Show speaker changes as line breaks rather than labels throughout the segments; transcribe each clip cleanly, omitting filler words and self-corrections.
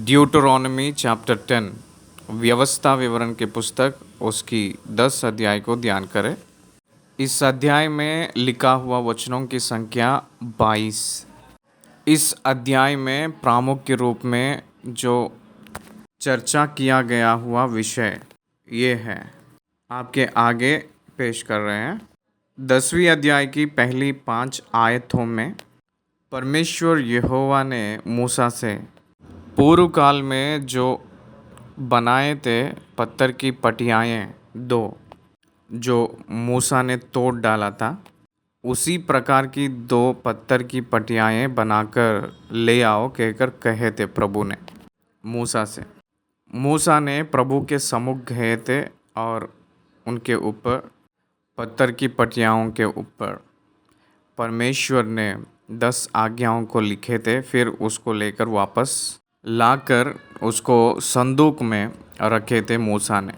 ड्यूटरोनॉमी chapter 10 व्यवस्था विवरण की पुस्तक उसकी 10 अध्याय को ध्यान करें। इस अध्याय में लिखा हुआ वचनों की संख्या 22। इस अध्याय में प्रामुख्य रूप में जो चर्चा किया गया हुआ विषय ये है, आपके आगे पेश कर रहे हैं। 10वीं अध्याय की पहली 5 आयतों में परमेश्वर यहोवा ने मूसा से पूर्व काल में जो बनाए थे पत्थर की पटियाएँ दो, जो मूसा ने तोड़ डाला था, उसी प्रकार की 2 पत्थर की पटियाएँ बनाकर ले आओ कहकर कहे थे प्रभु ने मूसा से। मूसा ने प्रभु के सम्मुख गए थे और उनके ऊपर पत्थर की पटियाओं के ऊपर परमेश्वर ने 10 आज्ञाओं को लिखे थे। फिर उसको लेकर वापस लाकर उसको संदूक में रखे थे मूसा ने।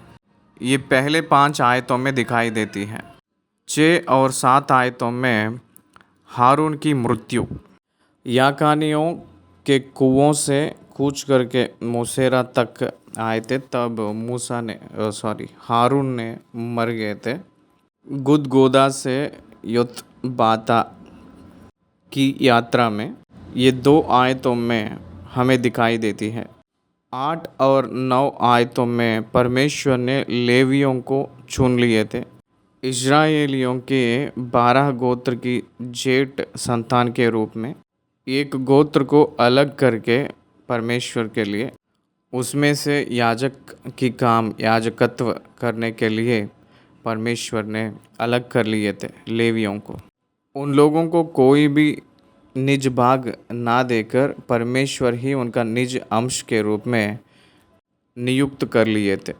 ये पहले 5 आयतों में दिखाई देती है। 6 और 7 आयतों में हारून की मृत्यु, याकानियों के कुओं से कूच करके मोसेरा तक आए थे, तब हारून ने मर गए थे। गुदगोदा से योतबाता की यात्रा में ये 2 आयतों में हमें दिखाई देती है। 8 और 9 आयतों में परमेश्वर ने लेवियों को चुन लिए थे। इस्राएलियों के 12 गोत्र की जेठ संतान के रूप में एक गोत्र को अलग करके परमेश्वर के लिए, उसमें से याजक की काम याजकत्व करने के लिए परमेश्वर ने अलग कर लिए थे लेवियों को। उन लोगों को कोई भी निज भाग ना देकर परमेश्वर ही उनका निज अंश के रूप में नियुक्त कर लिए थे।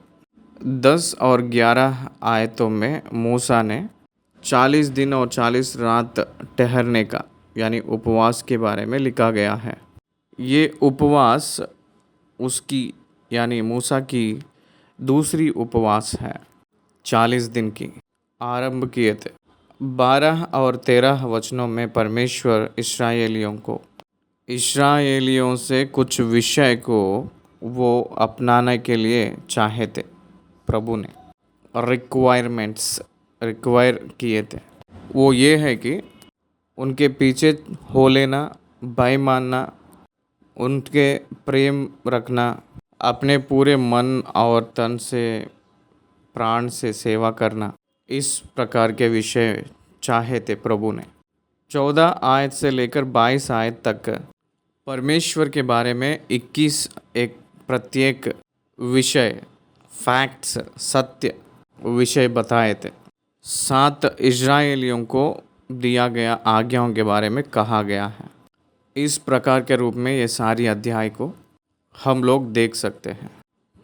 10 और 11 आयतों में मूसा ने 40 दिन और 40 रात ठहरने का यानी उपवास के बारे में लिखा गया है। ये उपवास उसकी यानी मूसा की दूसरी उपवास है। 40 दिन की आरंभ किए थे। 12 और 13 वचनों में परमेश्वर इस्राएलियों से कुछ विषय को वो अपनाने के लिए चाहे थे। प्रभु ने रिक्वायर किए थे। वो ये है कि उनके पीछे हो लेना, भय मानना, उनके प्रेम रखना, अपने पूरे मन और तन से प्राण से सेवा करना, इस प्रकार के विषय चाहे थे प्रभु ने। 14 आयत से लेकर 22 आयत तक परमेश्वर के बारे में 21 एक प्रत्येक विषय, फैक्ट्स, सत्य विषय बताए थे। 7 इस्राएलियों को दिया गया आज्ञाओं के बारे में कहा गया है। इस प्रकार के रूप में ये सारी अध्याय को हम लोग देख सकते हैं।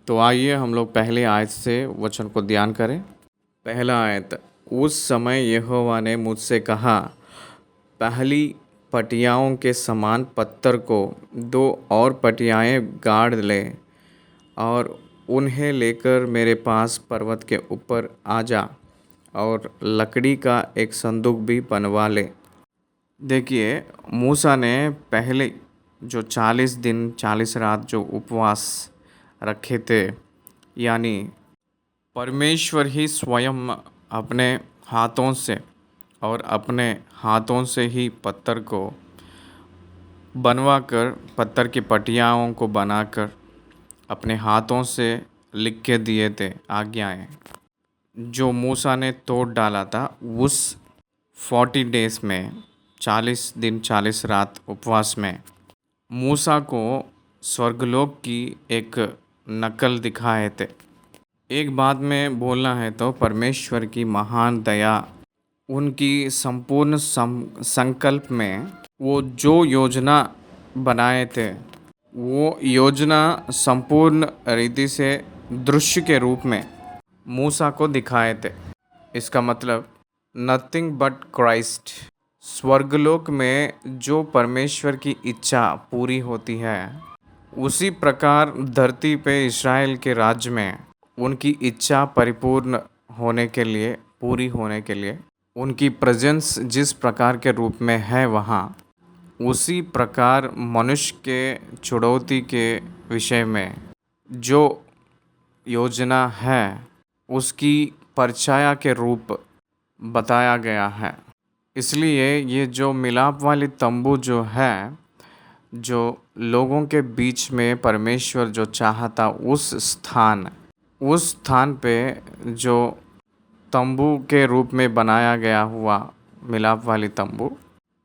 तो आइए हम लोग पहले आयत से वचन को ध्यान करें। पहला आयत, उस समय यहोवा ने मुझसे कहा, पहली पटियाओं के समान पत्थर को 2 और पटियाएँ गाड़ ले और उन्हें लेकर मेरे पास पर्वत के ऊपर आ जा और लकड़ी का एक संदूक भी बनवा ले। देखिए, मूसा ने पहले जो 40 दिन 40 रात जो उपवास रखे थे, यानी परमेश्वर ही स्वयं अपने हाथों से और अपने हाथों से ही पत्थर को बनवाकर, पत्थर की पटियाओं को बनाकर अपने हाथों से लिख के दिए थे आज्ञाएं, जो मूसा ने तोड़ डाला था। उस 40 डेज़ में 40 दिन 40 रात उपवास में मूसा को स्वर्गलोक की एक नकल दिखाए थे। एक बात में बोलना है तो परमेश्वर की महान दया, उनकी संपूर्ण संकल्प में वो जो योजना बनाए थे, वो योजना संपूर्ण रीति से दृश्य के रूप में मूसा को दिखाए थे। इसका मतलब नथिंग बट क्राइस्ट। स्वर्गलोक में जो परमेश्वर की इच्छा पूरी होती है, उसी प्रकार धरती पे इस्राएल के राज्य में उनकी इच्छा परिपूर्ण होने के लिए, पूरी होने के लिए, उनकी प्रेजेंस जिस प्रकार के रूप में है वहाँ, उसी प्रकार मनुष्य के छुड़ौती के विषय में जो योजना है उसकी परछाया के रूप बताया गया है। इसलिए ये जो मिलाप वाली तंबू जो है, जो लोगों के बीच में परमेश्वर जो चाहता उस स्थान पे जो तंबू के रूप में बनाया गया हुआ मिलाप वाली तंबू,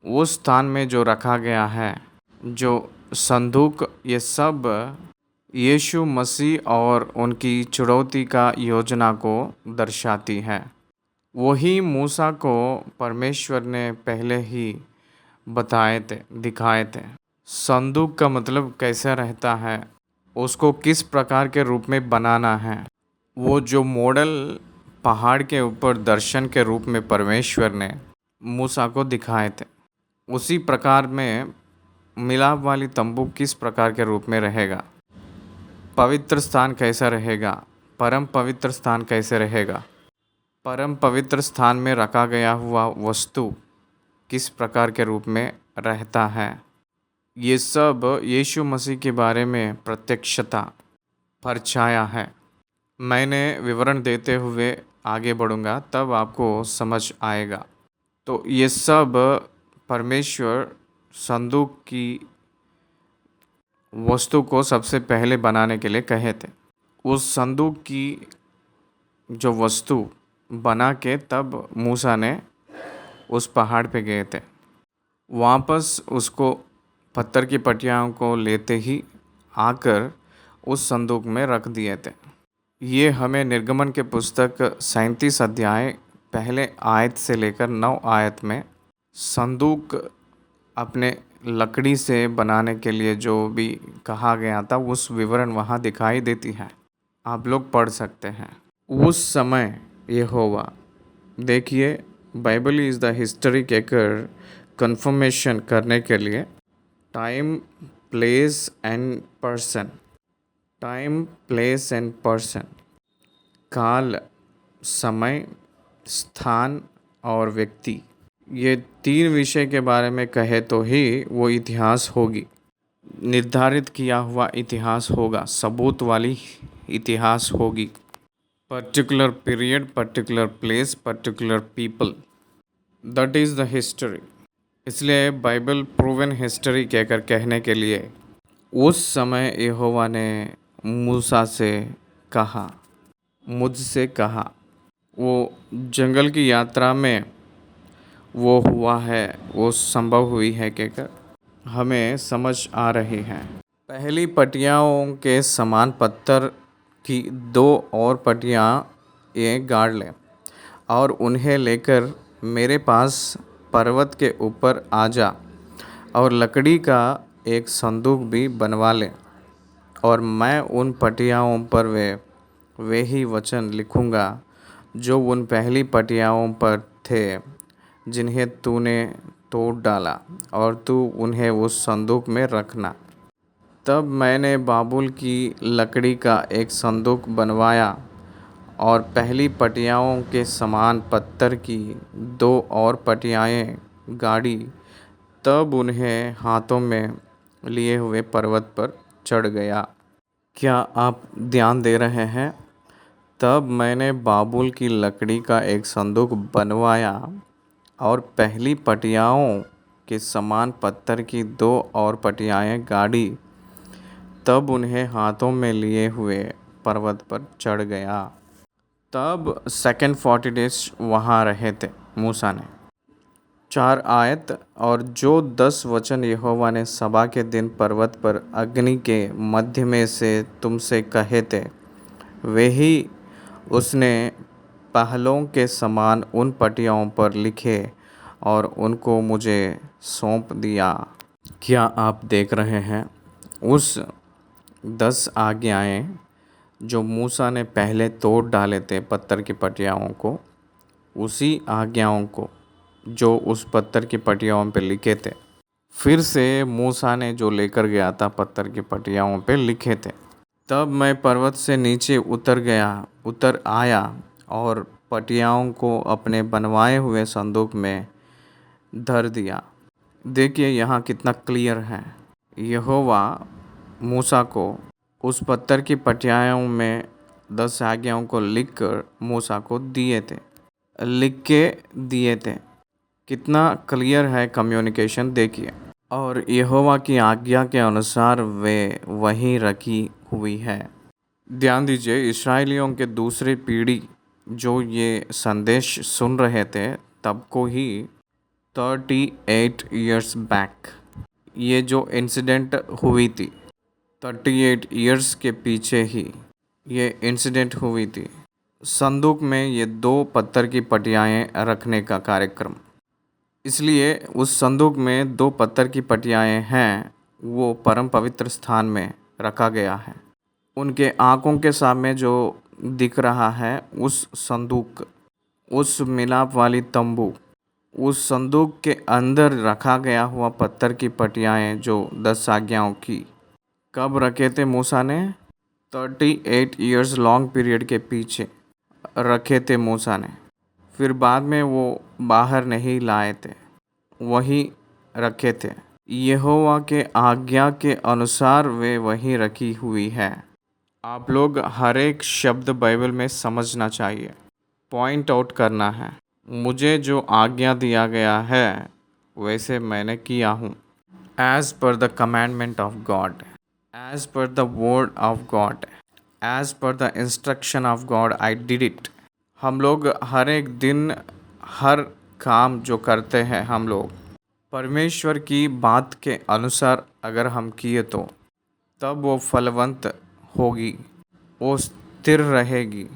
उस स्थान में जो रखा गया है, जो संदूक, ये सब यीशु मसीह और उनकी छुड़ौती का योजना को दर्शाती है। वही मूसा को परमेश्वर ने पहले ही बताए थे, दिखाए थे। संदूक का मतलब कैसा रहता है, उसको किस प्रकार के रूप में बनाना है, वो जो मॉडल पहाड़ के ऊपर दर्शन के रूप में परमेश्वर ने मूसा को दिखाए थे, उसी प्रकार में मिलाप वाली तंबू किस प्रकार के रूप में रहेगा, पवित्र स्थान कैसा रहेगा, परम पवित्र स्थान कैसे रहेगा, परम पवित्र स्थान में रखा गया हुआ वस्तु किस प्रकार के रूप में रहता है, ये सब यीशु मसीह के बारे में प्रत्यक्षता परछाया है। मैंने विवरण देते हुए आगे बढ़ूँगा, तब आपको समझ आएगा। तो ये सब परमेश्वर संदूक की वस्तु को सबसे पहले बनाने के लिए कहे थे। उस संदूक की जो वस्तु बना के तब मूसा ने उस पहाड़ पे गए थे। वापस उसको पत्थर की पटियाओं को लेते ही आकर उस संदूक में रख दिए थे। ये हमें निर्गमन के पुस्तक 37 अध्याय पहले आयत से लेकर 9 आयत में संदूक अपने लकड़ी से बनाने के लिए जो भी कहा गया था, उस विवरण वहाँ दिखाई देती है, आप लोग पढ़ सकते हैं। उस समय यहोवा, देखिए बाइबल इज़ द हिस्ट्री कहकर कंफर्मेशन करने के लिए time, place and person, time, place and person, काल, समय, स्थान और व्यक्ति, ये 3 विषय के बारे में कहे तो ही वो इतिहास होगी, निर्धारित किया हुआ इतिहास होगा, सबूत वाली इतिहास होगी। Particular period, particular place, particular people, that is the history. इसलिए बाइबल प्रूवन हिस्ट्री कहकर कहने के लिए उस समय यहोवा ने मूसा से कहा, मुझसे कहा, वो जंगल की यात्रा में वो हुआ है, वो संभव हुई है कहकर हमें समझ आ रही है। पहली पटियाओं के समान पत्थर की 2 और पटियाँ ये गाड़ लें और उन्हें लेकर मेरे पास पर्वत के ऊपर आ जा, और लकड़ी का एक संदूक भी बनवा ले, और मैं उन पटियाओं पर वे ही वचन लिखूँगा जो उन पहली पटियाओं पर थे जिन्हें तूने तोड़ डाला, और तू उन्हें उस संदूक में रखना। तब मैंने बाबुल की लकड़ी का एक संदूक बनवाया और पहली पटियाओं के समान पत्थर की 2 और पटियाएँ गाड़ी, तब उन्हें हाथों में लिए हुए पर्वत पर चढ़ गया। क्या आप ध्यान दे रहे हैं? तब मैंने बाबुल की लकड़ी का एक संदूक बनवाया और पहली पटियाओं के समान पत्थर की 2 और पटियाएँ गाड़ी, तब उन्हें हाथों में लिए हुए पर्वत पर चढ़ गया। तब सेकंड 40 डेज वहाँ रहे थे मूसा ने। 4 आयत, और जो 10 वचन यहोवा ने सभा के दिन पर्वत पर अग्नि के मध्य में से तुमसे कहे थे, वे ही उसने पहलों के समान उन पटियाओं पर लिखे और उनको मुझे सौंप दिया। क्या आप देख रहे हैं? उस 10 आज्ञाएँ जो मूसा ने पहले तोड़ डाले थे पत्थर की पटियाओं को, उसी आज्ञाओं को जो उस पत्थर की पटियाओं पे लिखे थे, फिर से मूसा ने जो लेकर गया था पत्थर की पटियाओं पे लिखे थे। तब मैं पर्वत से नीचे उतर आया और पटियाओं को अपने बनवाए हुए संदूक में धर दिया। देखिए यहाँ कितना क्लियर है। यहोवा मूसा को उस पत्थर की पटियाओं में 10 आज्ञाओं को लिखकर मूसा को लिख के दिए थे। कितना क्लियर है कम्युनिकेशन देखिए। और यहोवा की आज्ञा के अनुसार वे वहीं रखी हुई है। ध्यान दीजिए, इस्राएलियों के दूसरी पीढ़ी जो ये संदेश सुन रहे थे तब को ही 38 ईयर्स बैक ये जो इंसिडेंट हुई थी, 38 ईयर्स के पीछे ही ये इंसिडेंट हुई थी। संदूक में ये 2 पत्थर की पटियाएं रखने का कार्यक्रम। इसलिए उस संदूक में 2 पत्थर की पटियाएं हैं, वो परम पवित्र स्थान में रखा गया है। उनके आँखों के सामने जो दिख रहा है उस संदूक, उस मिलाप वाली तंबू, उस संदूक के अंदर रखा गया हुआ पत्थर की पटियाएं जो 10 आज्ञाओं की कब रखे थे मूसा ने? 38 ईयर्स लॉन्ग पीरियड के पीछे रखे थे मूसा ने। फिर बाद में वो बाहर नहीं लाए थे, वहीं रखे थे। यहोवा के आज्ञा के अनुसार वे वहीं रखी हुई है। आप लोग हर एक शब्द बाइबल में समझना चाहिए, पॉइंट आउट करना है। मुझे जो आज्ञा दिया गया है वैसे मैंने किया हूँ। As per the commandment of God, as per the word of God, as per the instruction of God I did it. हम लोग हर एक दिन हर काम जो करते हैं हम लोग परमेश्वर की बात के अनुसार अगर हम किए तो तब वो फलवंत होगी, वो स्थिर रहेगी।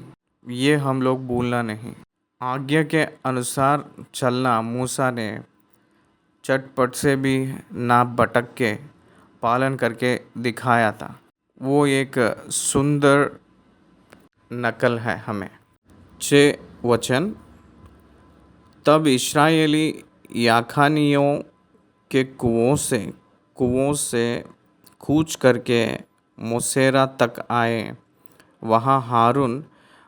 ये हम लोग भूलना नहीं। आज्ञा के अनुसार चलना मूसा ने चटपट से भी ना भटक के पालन करके दिखाया था। वो एक सुंदर नकल है हमें। 6 वचन, तब इस्राएली याखानियों के कुओं से कूच करके मोसेरा तक आए। वहाँ हारून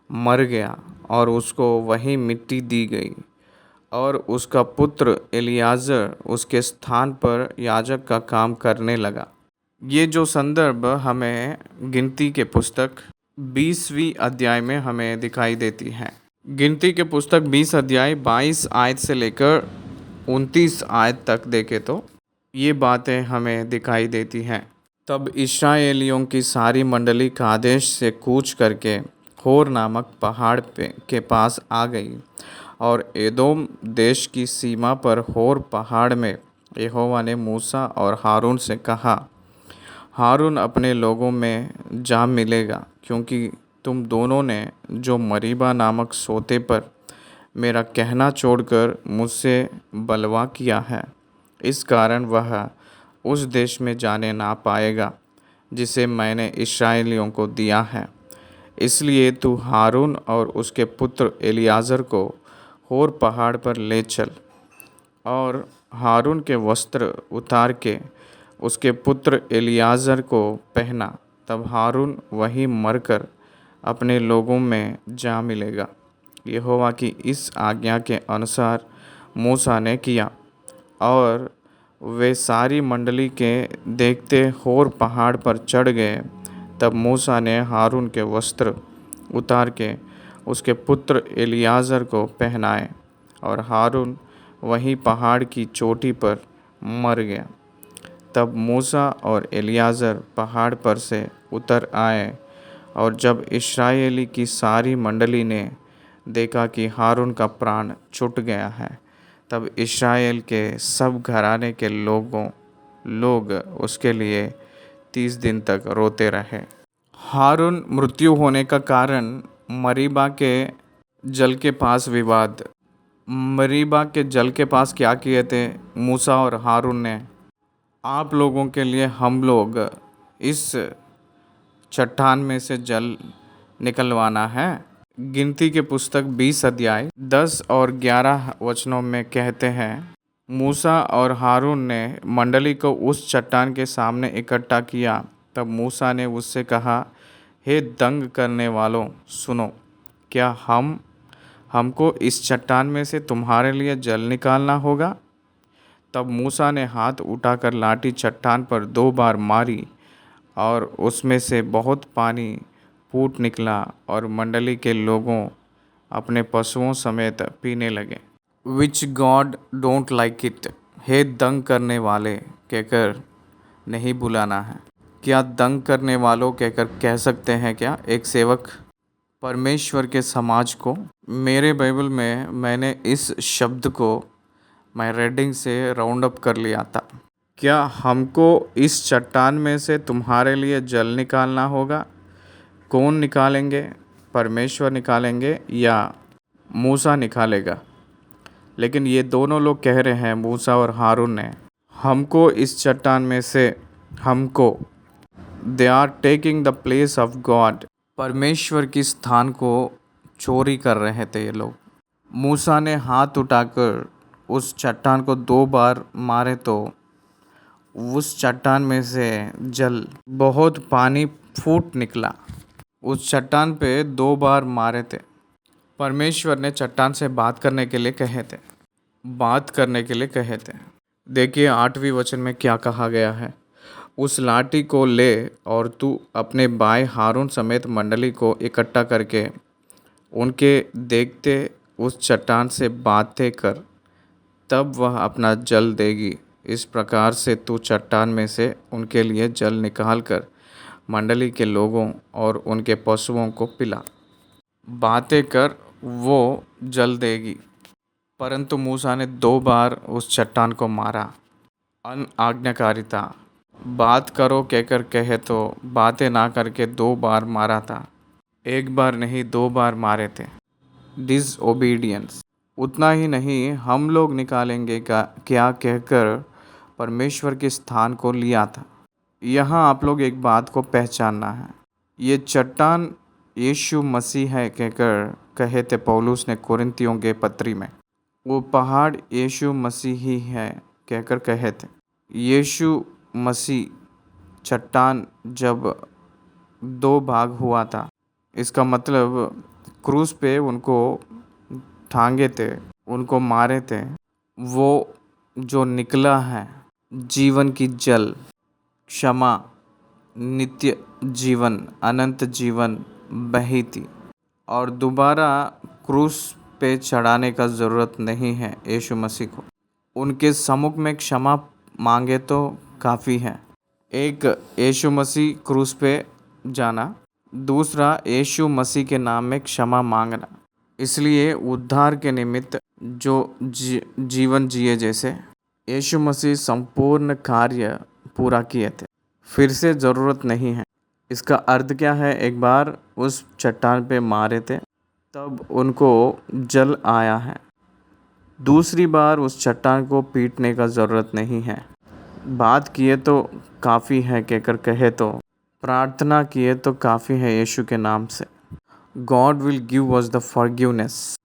मर गया और उसको वहीं मिट्टी दी गई और उसका पुत्र एलियाजर उसके स्थान पर याजक का काम करने लगा। ये जो संदर्भ हमें गिनती के पुस्तक 20वीं अध्याय में हमें दिखाई देती है। गिनती के पुस्तक 20 अध्याय 22 आयत से लेकर 29 आयत तक देखे तो ये बातें हमें दिखाई देती हैं। तब इस्राएलियों की सारी मंडली कादेश से कूच करके होर नामक पहाड़ के पास आ गई और एदोम देश की सीमा पर होर पहाड़ में यहोवा ने मूसा और हारून से कहा, हारून अपने लोगों में जा मिलेगा, क्योंकि तुम दोनों ने जो मरीबा नामक सोते पर मेरा कहना छोड़कर मुझसे बलवा किया है, इस कारण वह उस देश में जाने ना पाएगा जिसे मैंने इस्राएलियों को दिया है। इसलिए तू हारून और उसके पुत्र एलियाजर को होर पहाड़ पर ले चल और हारून के वस्त्र उतार के उसके पुत्र एलियाजर को पहना। तब हारून वहीं मरकर अपने लोगों में जा मिलेगा। यहोवा की इस आज्ञा के अनुसार मूसा ने किया और वे सारी मंडली के देखते होर पहाड़ पर चढ़ गए। तब मूसा ने हारून के वस्त्र उतार के उसके पुत्र एलियाजर को पहनाए और हारून वहीं पहाड़ की चोटी पर मर गया। तब मूसा और एलियाजर पहाड़ पर से उतर आए और जब इस्राएली की सारी मंडली ने देखा कि हारून का प्राण छूट गया है, तब इस्राएल के सब घराने के लोग उसके लिए 30 दिन तक रोते रहे। हारून मृत्यु होने का कारण मरीबा के जल के पास विवाद। मरीबा के जल के पास क्या किए थे मूसा और हारून ने? आप लोगों के लिए हम लोग इस चट्टान में से जल निकलवाना है। गिनती के पुस्तक 20 अध्याय 10 और 11 वचनों में कहते हैं, मूसा और हारून ने मंडली को उस चट्टान के सामने इकट्ठा किया। तब मूसा ने उससे कहा, हे दंग करने वालों, सुनो, क्या हमको इस चट्टान में से तुम्हारे लिए जल निकालना होगा? तब मूसा ने हाथ उठाकर लाठी चट्टान पर 2 बार मारी और उसमें से बहुत पानी फूट निकला और मंडली के लोगों अपने पशुओं समेत पीने लगे। Which God don't like it. हे दंग करने वाले कहकर नहीं बुलाना है। क्या दंग करने वालों कहकर कह सकते हैं क्या एक सेवक परमेश्वर के समाज को? मेरे बाइबल में मैंने इस शब्द को मैं रीडिंग से राउंड अप कर लिया था। क्या हमको इस चट्टान में से तुम्हारे लिए जल निकालना होगा? कौन निकालेंगे? परमेश्वर निकालेंगे या मूसा निकालेगा? लेकिन ये दोनों लोग कह रहे हैं, मूसा और हारून ने, हमको इस चट्टान में से हमको they are taking the place of God. परमेश्वर की स्थान को चोरी कर रहे थे ये लोग। मूसा ने हाथ उठाकर उस चट्टान को 2 बार मारे तो उस चट्टान में से जल बहुत पानी फूट निकला। उस चट्टान पे 2 बार मारे थे। परमेश्वर ने चट्टान से बात करने के लिए कहे थे। देखिए 8वीं वचन में क्या कहा गया है। उस लाठी को ले और तू अपने भाई हारून समेत मंडली को इकट्ठा करके उनके देखते उस चट्टान से बातें कर, तब वह अपना जल देगी। इस प्रकार से तू चट्टान में से उनके लिए जल निकाल कर मंडली के लोगों और उनके पशुओं को पिला। बातें कर, वो जल देगी। परंतु मूसा ने 2 बार उस चट्टान को मारा। अनआज्ञाकारिता। बात करो कहकर कहे तो बातें ना करके 2 बार मारा था। 1 बार नहीं 2 बार मारे थे। डिसओबीडियंस। उतना ही नहीं, हम लोग निकालेंगे क्या कहकर परमेश्वर के स्थान को लिया था। यहाँ आप लोग एक बात को पहचानना है। ये चट्टान यीशु मसीह है कहकर कहे थे पौलुस ने कुरिन्थियों के पत्री में। वो पहाड़ यीशु मसीह ही है कहकर कहे थे। यीशु मसीह चट्टान जब 2 भाग हुआ था, इसका मतलब क्रूस पे उनको टांगे थे, उनको मारे थे। वो जो निकला है जीवन की जल, क्षमा, नित्य जीवन, अनंत जीवन बही थी और दोबारा क्रूस पे चढ़ाने का ज़रूरत नहीं है यीशु मसीह को। उनके सम्मुख में क्षमा मांगे तो काफ़ी है। एक यीशु मसीह क्रूस पे जाना, दूसरा यीशु मसीह के नाम में क्षमा मांगना। इसलिए उद्धार के निमित्त जो जीवन जिए जैसे यीशु मसीह संपूर्ण कार्य पूरा किए थे, फिर से ज़रूरत नहीं है। इसका अर्थ क्या है? एक बार उस चट्टान पे मारे थे तब उनको जल आया है। दूसरी बार उस चट्टान को पीटने का ज़रूरत नहीं है। बात किए तो काफ़ी है कहकर कहे तो, प्रार्थना किए तो काफ़ी है यीशु के नाम से। God will give us the forgiveness.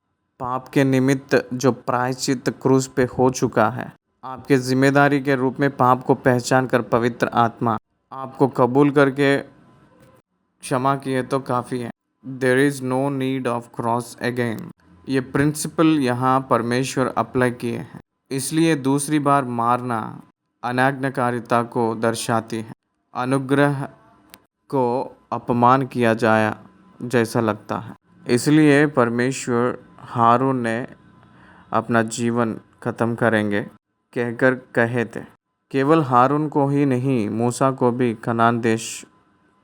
पाप के निमित्त जो प्रायश्चित क्रूस पे हो चुका है, आपके जिम्मेदारी के रूप में पाप को पहचान कर पवित्र आत्मा आपको कबूल करके क्षमा किए तो काफ़ी है। There is no need of cross again. ये प्रिंसिपल यहाँ परमेश्वर अप्लाई किए हैं। इसलिए दूसरी बार मारना अनाज्ञाकारिता को दर्शाती है। अनुग्रह को अपमान किया जाया जैसा लगता है। इसलिए परमेश्वर हारून ने अपना जीवन ख़त्म करेंगे कहकर कहे थे। केवल हारून को ही नहीं, मूसा को भी कनान देश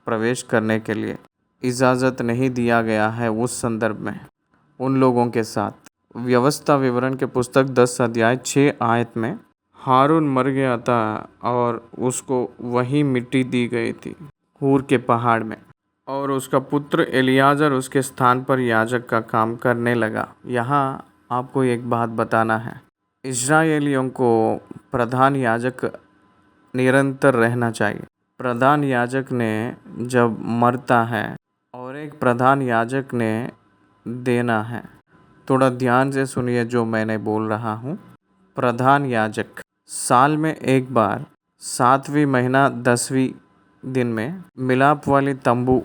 प्रवेश करने के लिए इजाज़त नहीं दिया गया है। उस संदर्भ में उन लोगों के साथ व्यवस्था विवरण के पुस्तक 10 अध्याय 6 आयत में हारून मर गया था और उसको वही मिट्टी दी गई थी हूर के पहाड़ में, और उसका पुत्र एलियाजर उसके स्थान पर याजक का काम करने लगा। यहाँ आपको एक बात बताना है, इस्राएलियों को प्रधान याजक निरंतर रहना चाहिए। प्रधान याजक ने जब मरता है और एक प्रधान याजक ने देना है, थोड़ा ध्यान से सुनिए जो मैंने बोल रहा हूँ। प्रधान याजक साल में एक बार 7वीं महीना 10वीं दिन में मिलाप वाली तंबू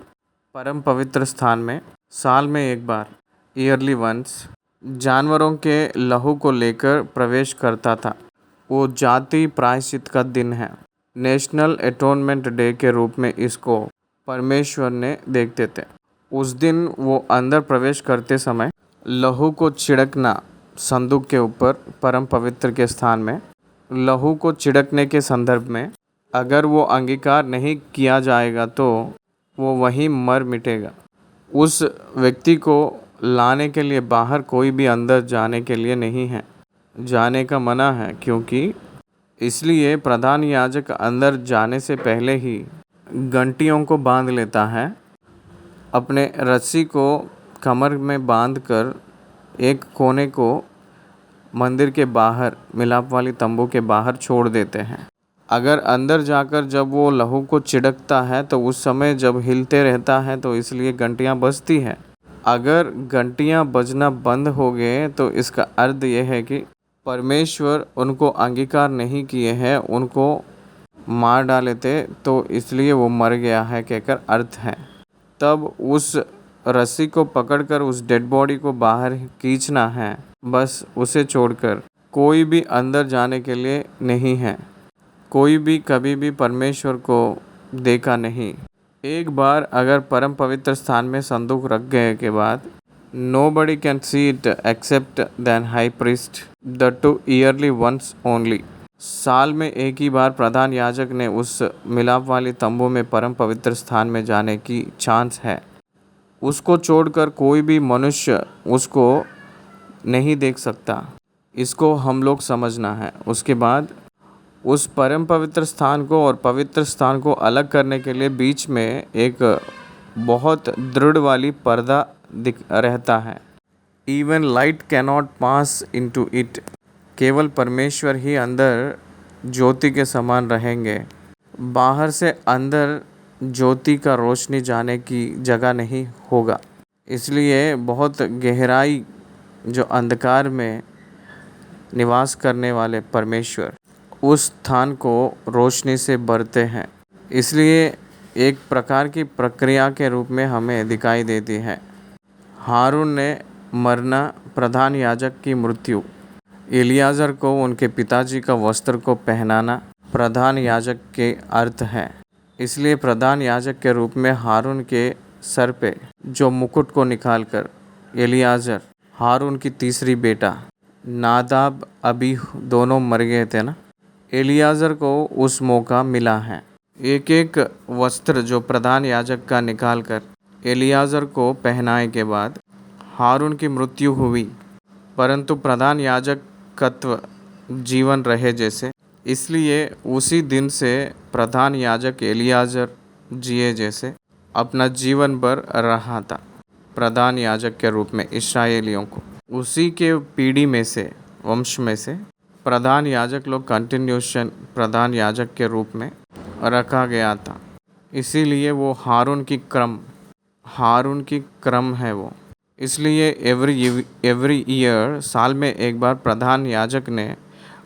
परम पवित्र स्थान में साल में एक बार ईयरली वंस जानवरों के लहू को लेकर प्रवेश करता था। वो जाति प्रायश्चित का दिन है। नेशनल एटोनमेंट डे के रूप में इसको परमेश्वर ने देखते थे। उस दिन वो अंदर प्रवेश करते समय लहू को छिड़कना, संदूक के ऊपर परम पवित्र के स्थान में लहू को छिड़कने के संदर्भ में, अगर वो अंगीकार नहीं किया जाएगा तो वो वहीं मर मिटेगा। उस व्यक्ति को लाने के लिए बाहर कोई भी अंदर जाने के लिए नहीं है, जाने का मना है, क्योंकि इसलिए प्रधान याजक अंदर जाने से पहले ही घंटियों को बांध लेता है। अपने रस्सी को कमर में बांधकर एक कोने को मंदिर के बाहर, मिलाप वाली तंबू के बाहर छोड़ देते हैं। अगर अंदर जाकर जब वो लहू को छिड़कता है तो उस समय जब हिलते रहता है तो इसलिए घंटियाँ बजती है। अगर घंटियाँ बजना बंद हो गए तो इसका अर्थ यह है कि परमेश्वर उनको अंगीकार नहीं किए हैं, उनको मार डाले थे, तो इसलिए वो मर गया है कहकर अर्थ है। तब उस रस्सी को पकड़कर उस डेड बॉडी को बाहर खींचना है, बस उसे छोड़कर कोई भी अंदर जाने के लिए नहीं है। कोई भी कभी भी परमेश्वर को देखा नहीं। एक बार अगर परम पवित्र स्थान में संदूक रख गए के बाद nobody can see it except than high priest, the two yearly ones only। साल में एक ही बार प्रधान याजक ने उस मिलाप वाली तंबू में परम पवित्र स्थान में जाने की चांस है। उसको छोड़कर कोई भी मनुष्य उसको नहीं देख सकता। इसको हम लोग समझना है। उसके बाद उस परम पवित्र स्थान को और पवित्र स्थान को अलग करने के लिए बीच में एक बहुत दृढ़ वाली पर्दा दिख रहता है। Even light cannot pass into it. केवल परमेश्वर ही अंदर ज्योति के समान रहेंगे। बाहर से अंदर ज्योति का रोशनी जाने की जगह नहीं होगा। इसलिए बहुत गहराई जो अंधकार में निवास करने वाले परमेश्वर उस स्थान को रोशनी से भरते हैं। इसलिए एक प्रकार की प्रक्रिया के रूप में हमें दिखाई देती है। हारून ने मरना, प्रधान याजक की मृत्यु, एलियाजर को उनके पिताजी का वस्त्र को पहनाना प्रधान याजक के अर्थ है। इसलिए प्रधान याजक के रूप में हारून के सर पे जो मुकुट को निकालकर एलियाजर, हारून की तीसरी बेटा नादाब, अभी दोनों मर गए थे ना, एलियाजर को उस मौका मिला है। एक एक वस्त्र जो प्रधान याजक का निकालकर एलियाजर को पहनाए के बाद हारून की मृत्यु हुई, परंतु प्रधान याजकत्व जीवन रहे जैसे। इसलिए उसी दिन से प्रधान याजक एलियाजर जिए जैसे अपना जीवन भर रहा था प्रधान याजक के रूप में इस्राएलियों को। उसी के पीढ़ी में से, वंश में से प्रधान याजक लोग कंटिन्यूशन प्रधान याजक के रूप में रखा गया था। इसीलिए वो हारून की क्रम है वो। इसलिए एवरी ईयर, साल में एक बार प्रधान याजक ने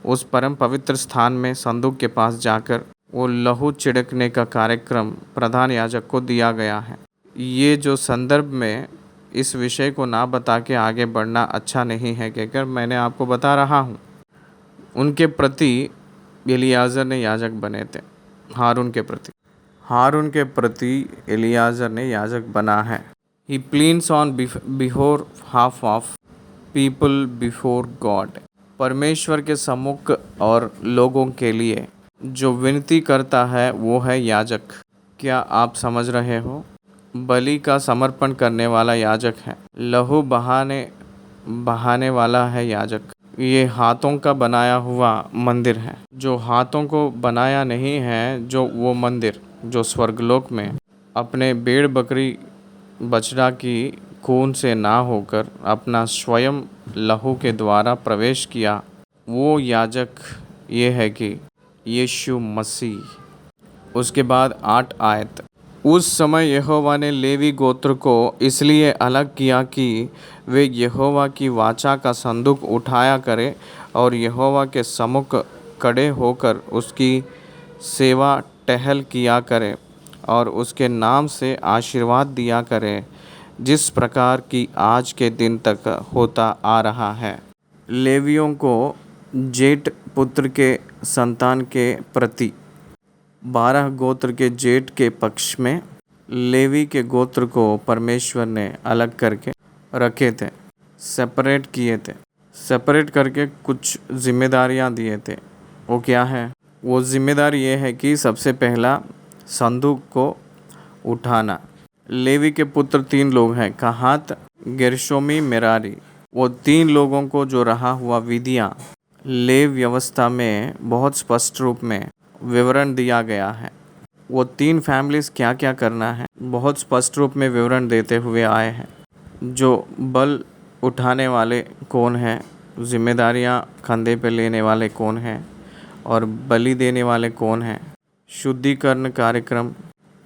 उस परम पवित्र स्थान में संदूक के पास जाकर वो लहू छिड़कने का कार्यक्रम प्रधान याजक को दिया गया है। ये जो संदर्भ में इस विषय को ना बता के आगे बढ़ना अच्छा नहीं है कहकर मैंने आपको बता रहा हूँ। उनके प्रति एलियाजर ने याजक बने थे। हारून के प्रति एलियाजर ने याजक बना है। ही प्लीन्स ऑन बिफोर हाफ ऑफ पीपल बिफोर गॉड। परमेश्वर के सम्मुख और लोगों के लिए जो विनती करता है वो है याजक। क्या आप समझ रहे हो? बलि का समर्पण करने वाला याजक है, लहू बहाने वाला है याजक। ये हाथों का बनाया हुआ मंदिर है। जो हाथों को बनाया नहीं है, जो वो मंदिर जो स्वर्गलोक में अपने भेड़ बकरी बछड़ा की खून से ना होकर अपना स्वयं लहू के द्वारा प्रवेश किया, वो याजक ये है कि यीशु मसीह। उसके बाद 8 आयत। उस समय यहोवा ने लेवी गोत्र को इसलिए अलग किया कि वे यहोवा की वाचा का संदूक उठाया करें और यहोवा के सम्मुख खड़े होकर उसकी सेवा टहल किया करें और उसके नाम से आशीर्वाद दिया करें, जिस प्रकार की आज के दिन तक होता आ रहा है। लेवियों को जेठ पुत्र के संतान के प्रति 12 गोत्र के जेठ के पक्ष में लेवी के गोत्र को परमेश्वर ने अलग करके रखे थे, सेपरेट किए थे। सेपरेट करके कुछ जिम्मेदारियां दिए थे। वो क्या है? वो जिम्मेदारी ये है कि सबसे पहला संदूक को उठाना। लेवी के पुत्र 3 लोग हैं, कहात, गेर्शोमी, मेरारी। वो 3 लोगों को जो रहा हुआ विधियाँ लेव व्यवस्था में बहुत स्पष्ट रूप में विवरण दिया गया है। वो 3 फैमिलीज क्या क्या करना है बहुत स्पष्ट रूप में विवरण देते हुए आए हैं। जो बल उठाने वाले कौन हैं, जिम्मेदारियां कंधे पे लेने वाले कौन हैं और बलि देने वाले कौन हैं, शुद्धिकरण कार्यक्रम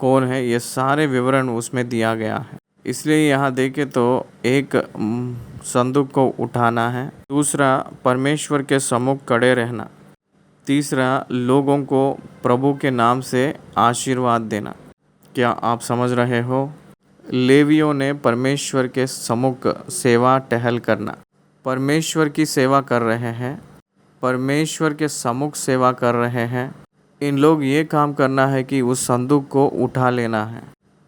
कौन है, ये सारे विवरण उसमें दिया गया है। इसलिए यहाँ देखें तो एक संदूक को उठाना है, दूसरा परमेश्वर के सम्मुख खड़े रहना, तीसरा लोगों को प्रभु के नाम से आशीर्वाद देना। क्या आप समझ रहे हो? लेवियों ने परमेश्वर के सम्मुख सेवा टहल करना, परमेश्वर की सेवा कर रहे हैं, परमेश्वर के सम्मुख सेवा कर रहे हैं। इन लोग ये काम करना है कि उस संदूक को उठा लेना है,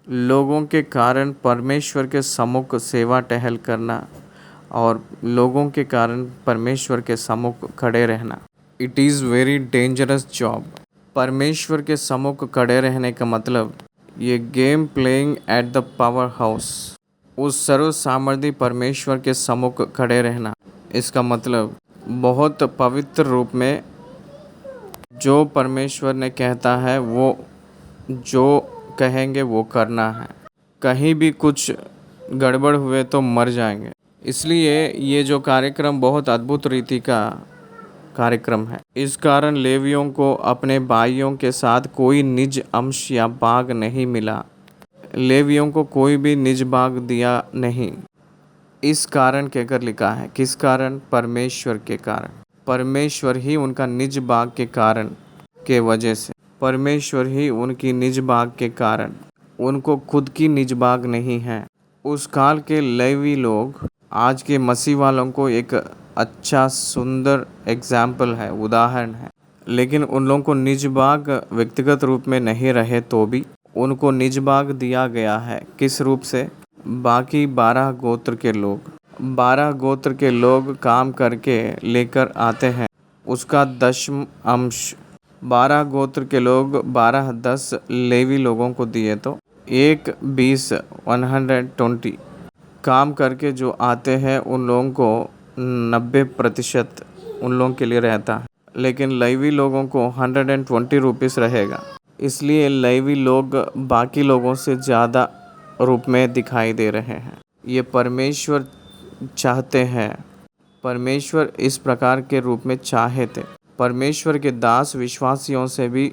लोगों के कारण परमेश्वर के सम्मुख सेवा टहल करना और लोगों के कारण परमेश्वर के सम्मुख खड़े रहना। It is very dangerous job. परमेश्वर के सम्मुख खड़े रहने का मतलब ये game playing at the power house, उस सर्व सामर्थी परमेश्वर के सम्मुख खड़े रहना। इसका मतलब बहुत पवित्र रूप में जो परमेश्वर ने कहता है वो जो कहेंगे वो करना है। कहीं भी कुछ गड़बड़ हुए तो मर जाएंगे। इसलिए ये जो कार्यक्रम बहुत अद्भुत रीति का कार्यक्रम है। इस कारण लेवियों को अपने भाइयों के साथ कोई निज अंश या भाग नहीं मिला। लेवियों को कोई भी निज भाग दिया नहीं। इस कारण कहकर लिखा है, किस कारण? परमेश्वर के कारण। परमेश्वर ही उनका निज भाग के कारण के वजह से, परमेश्वर ही उनकी निज भाग के कारण, उनको खुद की निज भाग नहीं है। उस काल के लेवी लोग आज के मसीह वालों को एक अच्छा सुंदर एग्जाम्पल है, उदाहरण है। लेकिन उन लोगों को निज भाग व्यक्तिगत रूप में नहीं रहे तो भी उनको निज भाग दिया गया है। किस रूप से? बाकी 12 गोत्र के लोग, 12 गोत्र के लोग काम करके लेकर आते हैं उसका 10वां अंश। 12 गोत्र के लोग 12-10 लेवी लोगों को दिए तो 120 काम करके जो आते हैं उन लोगों को 90% उन लोगों के लिए रहता है। लेकिन लेवी लोगों को 120 रुपीज़ रहेगा। इसलिए लेवी लोग बाकी लोगों से ज़्यादा रूप में दिखाई दे रहे हैं। ये परमेश्वर चाहते हैं, परमेश्वर इस प्रकार के रूप में चाहे थे। परमेश्वर के दास विश्वासियों से भी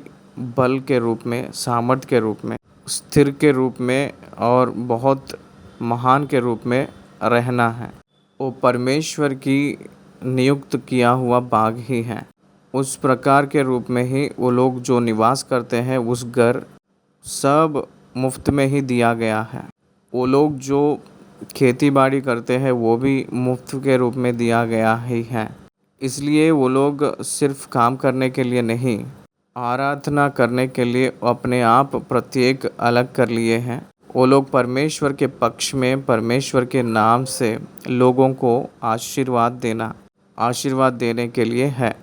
बल के रूप में, सामर्थ के रूप में, स्थिर के रूप में और बहुत महान के रूप में रहना है। वो परमेश्वर की नियुक्त किया हुआ भाग ही है। उस प्रकार के रूप में ही वो लोग जो निवास करते हैं उस घर सब मुफ्त में ही दिया गया है। वो लोग जो खेती बाड़ी करते हैं वो भी मुफ्त के रूप में दिया गया ही है। इसलिए वो लोग सिर्फ काम करने के लिए नहीं, आराधना करने के लिए अपने आप प्रत्येक अलग कर लिए हैं। वो लोग परमेश्वर के पक्ष में, परमेश्वर के नाम से लोगों को आशीर्वाद देने के लिए है।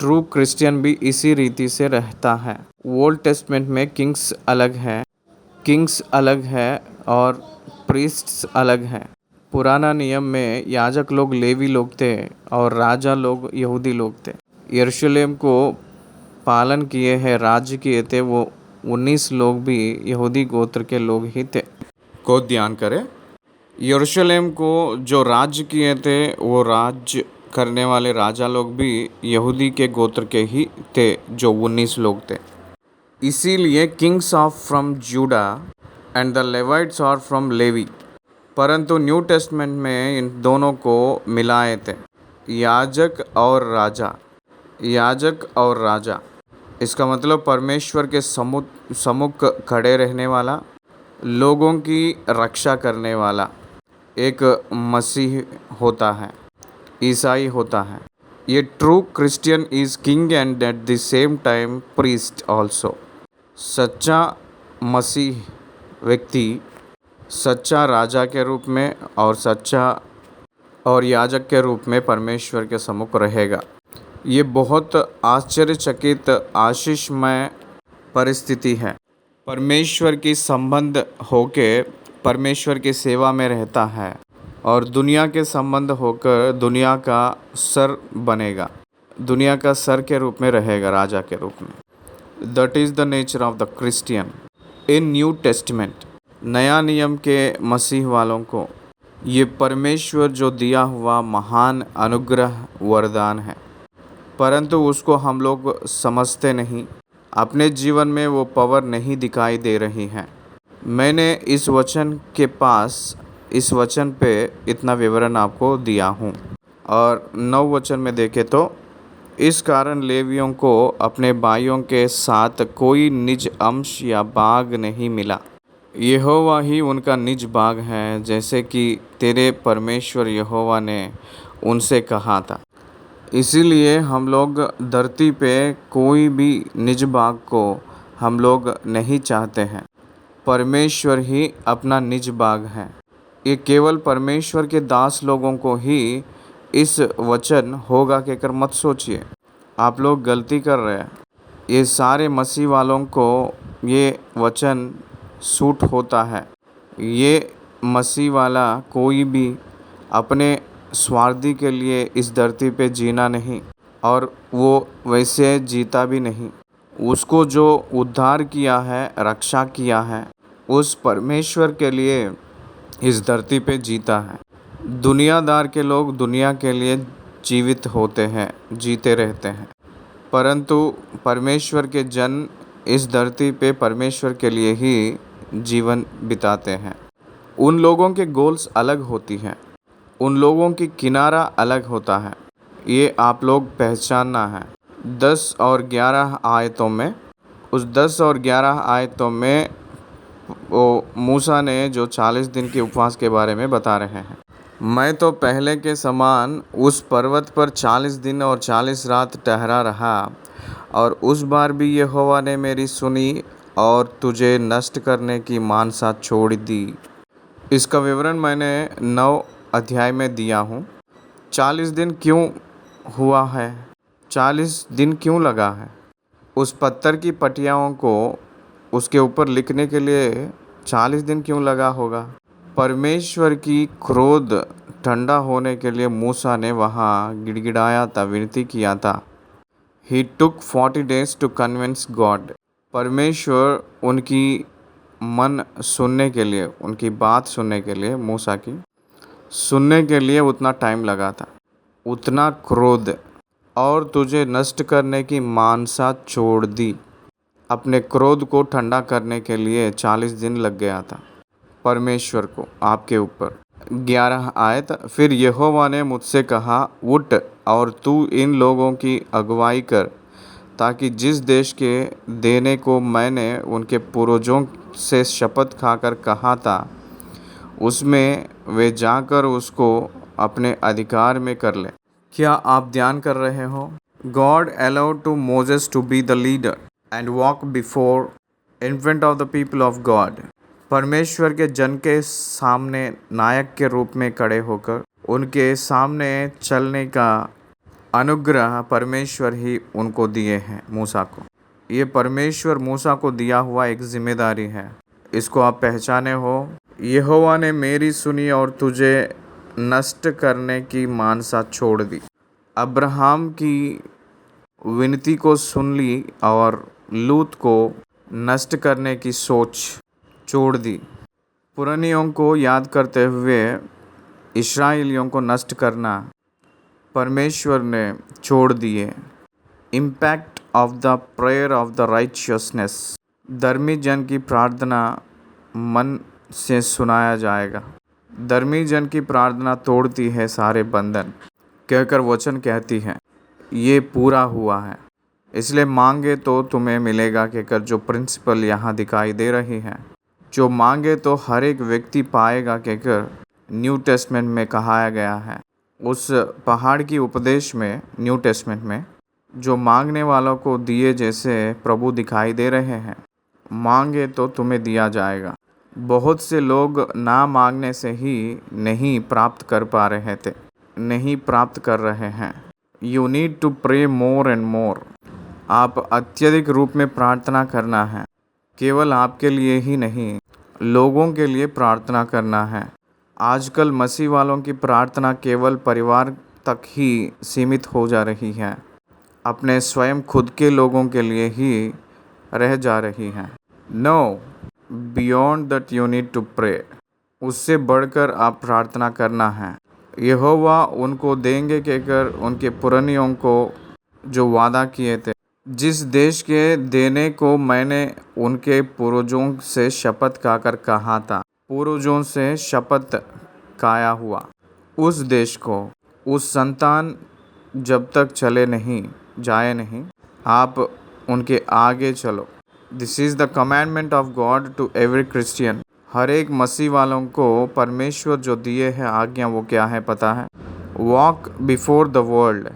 ट्रू क्रिश्चियन भी इसी रीति से रहता है। ओल्ड टेस्टमेंट में किंग्स अलग है और प्रीस्ट्स अलग हैं। पुराना नियम में याजक लोग लेवी लोग थे और राजा लोग यहूदी लोग थे। यरूशलेम को पालन किए हैं, राज्य किए थे, वो 19 लोग भी यहूदी गोत्र के लोग ही थे। को ध्यान करें, यरूशलेम को जो राज्य किए थे वो राज्य करने वाले राजा लोग भी यहूदी के गोत्र के ही थे, जो 19 लोग थे। इसीलिए kings of from Judah and the Levites are from Levi. परंतु न्यू टेस्टमेंट में इन दोनों को मिलाए थे, याजक और राजा। इसका मतलब परमेश्वर के सम्मुख खड़े रहने वाला, लोगों की रक्षा करने वाला एक मसीह होता है, ईसाई होता है। A true Christian is king and at the same time priest also. सच्चा मसीह व्यक्ति सच्चा राजा के रूप में और सच्चा और याजक के रूप में परमेश्वर के सम्मुख रहेगा। ये बहुत आश्चर्यचकित आशीषमय परिस्थिति है। परमेश्वर की संबंध होके परमेश्वर की सेवा में रहता है और दुनिया के संबंध होकर दुनिया का सर बनेगा, दुनिया का सर के रूप में रहेगा, राजा के रूप में। That is the nature of the Christian in new testament. नया नियम के मसीह वालों को ये परमेश्वर जो दिया हुआ महान अनुग्रह वरदान है, परंतु उसको हम लोग समझते नहीं। अपने जीवन में वो पावर नहीं दिखाई दे रही है। मैंने इस वचन पे इतना विवरण आपको दिया हूँ। और 9 वचन में देखें तो इस कारण लेवियों को अपने भाइयों के साथ कोई निज अंश या भाग नहीं मिला। यहोवा ही उनका निज भाग है, जैसे कि तेरे परमेश्वर यहोवा ने उनसे कहा था। इसीलिए हम लोग धरती पे कोई भी निज भाग को हम लोग नहीं चाहते हैं। परमेश्वर ही अपना निज भाग है। ये केवल परमेश्वर के दास लोगों को ही इस वचन होगा कहकर मत सोचिए, आप लोग गलती कर रहे हैं। ये सारे मसीह वालों को ये वचन सूट होता है। ये मसीह वाला कोई भी अपने स्वार्थी के लिए इस धरती पे जीना नहीं और वो वैसे जीता भी नहीं। उसको जो उद्धार किया है, रक्षा किया है, उस परमेश्वर के लिए इस धरती पे जीता है। दुनियादार के लोग दुनिया के लिए जीवित होते हैं, जीते रहते हैं, परंतु परमेश्वर के जन इस धरती पे परमेश्वर के लिए ही जीवन बिताते हैं। उन लोगों के गोल्स अलग होती हैं, उन लोगों की किनारा अलग होता है। ये आप लोग पहचानना है। 10 और 11 आयतों में, उस 10 और 11 आयतों में वो मूसा ने जो 40 दिन के उपवास के बारे में बता रहे हैं। मैं तो पहले के समान उस पर्वत पर 40 दिन और 40 रात ठहरा रहा और उस बार भी यहोवा ने मेरी सुनी और तुझे नष्ट करने की मानसा छोड़ दी। इसका विवरण मैंने 9 अध्याय में दिया हूँ। 40 दिन क्यों हुआ है? 40 दिन क्यों लगा है? उस पत्थर की पटियाओं को उसके ऊपर लिखने के लिए 40 दिन क्यों लगा होगा? परमेश्वर की क्रोध ठंडा होने के लिए मूसा ने वहाँ गिड़गिड़ाया था, विनती किया था। He took 40 days to convince God। परमेश्वर उनकी मन सुनने के लिए, उनकी बात सुनने के लिए, मूसा की सुनने के लिए उतना टाइम लगा था, उतना क्रोध। और तुझे नष्ट करने की मानसा छोड़ दी। अपने क्रोध को ठंडा करने के लिए 40 दिन लग गया था परमेश्वर को आपके ऊपर। 11 आयत, फिर यहोवा ने मुझसे कहा, उठ और तू इन लोगों की अगुवाई कर, ताकि जिस देश के देने को मैंने उनके पूर्वजों से शपथ खाकर कहा था, उसमें वे जाकर उसको अपने अधिकार में कर ले। क्या आप ध्यान कर रहे हो? God allowed to Moses to be the leader and walk before in front of the people of God। परमेश्वर के जन के सामने नायक के रूप में खड़े होकर उनके सामने चलने का अनुग्रह परमेश्वर ही उनको दिए हैं, मूसा को। ये परमेश्वर मूसा को दिया हुआ एक जिम्मेदारी है, इसको आप पहचाने हो। यहोवा ने मेरी सुनी और तुझे नष्ट करने की मानसा छोड़ दी। अब्राहम की विनती को सुन ली और लूत को नष्ट करने की सोच छोड़ दी। पुरानियों को याद करते हुए इस्राएलियों को नष्ट करना परमेश्वर ने छोड़ दिए। Impact of the prayer of the righteousness. धर्मी जन की प्रार्थना मन से सुनाया जाएगा। धर्मी जन की प्रार्थना तोड़ती है सारे बंधन, कहकर वचन कहती है ये पूरा हुआ है, इसलिए मांगे तो तुम्हें मिलेगा, कहकर जो प्रिंसिपल यहाँ दिखाई दे रही है। जो मांगे तो हर एक व्यक्ति पाएगा, कहकर न्यू टेस्टमेंट में कहा गया है। उस पहाड़ की उपदेश में न्यू टेस्टमेंट में जो मांगने वालों को दिए जैसे प्रभु दिखाई दे रहे हैं। मांगे तो तुम्हें दिया जाएगा। बहुत से लोग ना मांगने से ही नहीं प्राप्त कर पा रहे थे, नहीं प्राप्त कर रहे हैं। You need to pray more and more. आप अत्यधिक रूप में प्रार्थना करना है। केवल आपके लिए ही नहीं, लोगों के लिए प्रार्थना करना है। आजकल मसीह वालों की प्रार्थना केवल परिवार तक ही सीमित हो जा रही है, अपने स्वयं खुद के लोगों के लिए ही रह जा रही है। No, beyond that you need to pray. उससे बढ़कर आप प्रार्थना करना है। यहोवा उनको देंगे कहकर उनके पुरनियों को जो वादा किए थे, जिस देश के देने को मैंने उनके पूर्वजों से शपथ खाकर कहा था, पूर्वजों से शपथ खाया हुआ उस देश को, उस संतान जब तक चले नहीं जाए नहीं, आप उनके आगे चलो। This is the commandment of God to every Christian. हर एक मसीह वालों को परमेश्वर जो दिए हैं आज्ञा, वो क्या है पता है? Walk before the world.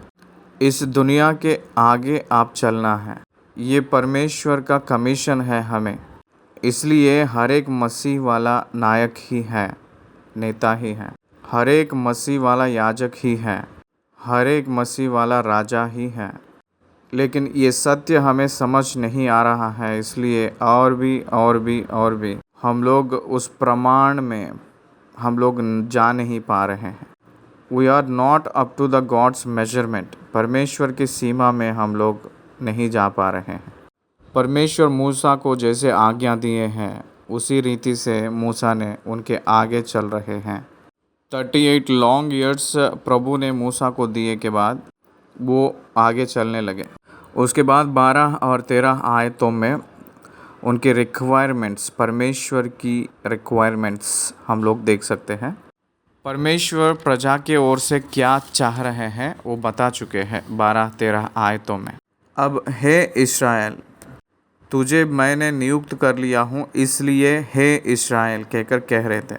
इस दुनिया के आगे आप चलना है। ये परमेश्वर का कमीशन है हमें। इसलिए हर एक मसीह वाला नायक ही है, नेता ही है। हर एक मसीह वाला याजक ही है। हर एक मसीह वाला राजा ही है। लेकिन ये सत्य हमें समझ नहीं आ रहा है, इसलिए और भी हम लोग उस प्रमाण में हम लोग जा नहीं पा रहे हैं। We are not up to the God's measurement. परमेश्वर की सीमा में हम लोग नहीं जा पा रहे हैं। परमेश्वर मूसा को जैसे आज्ञा दिए हैं, उसी रीति से मूसा ने उनके आगे चल रहे हैं। 38 लॉन्ग ईयर्स प्रभु ने मूसा को दिए के बाद वो आगे चलने लगे। उसके बाद 12 और 13 आयतों में उनके रिक्वायरमेंट्स, परमेश्वर की रिक्वायरमेंट्स हम लोग देख सकते हैं। परमेश्वर प्रजा के ओर से क्या चाह रहे हैं वो बता चुके हैं 12-13 आयतों में। अब हे इस्राएल, तुझे मैंने नियुक्त कर लिया हूँ, इसलिए हे इस्राएल कहकर कह रहे थे।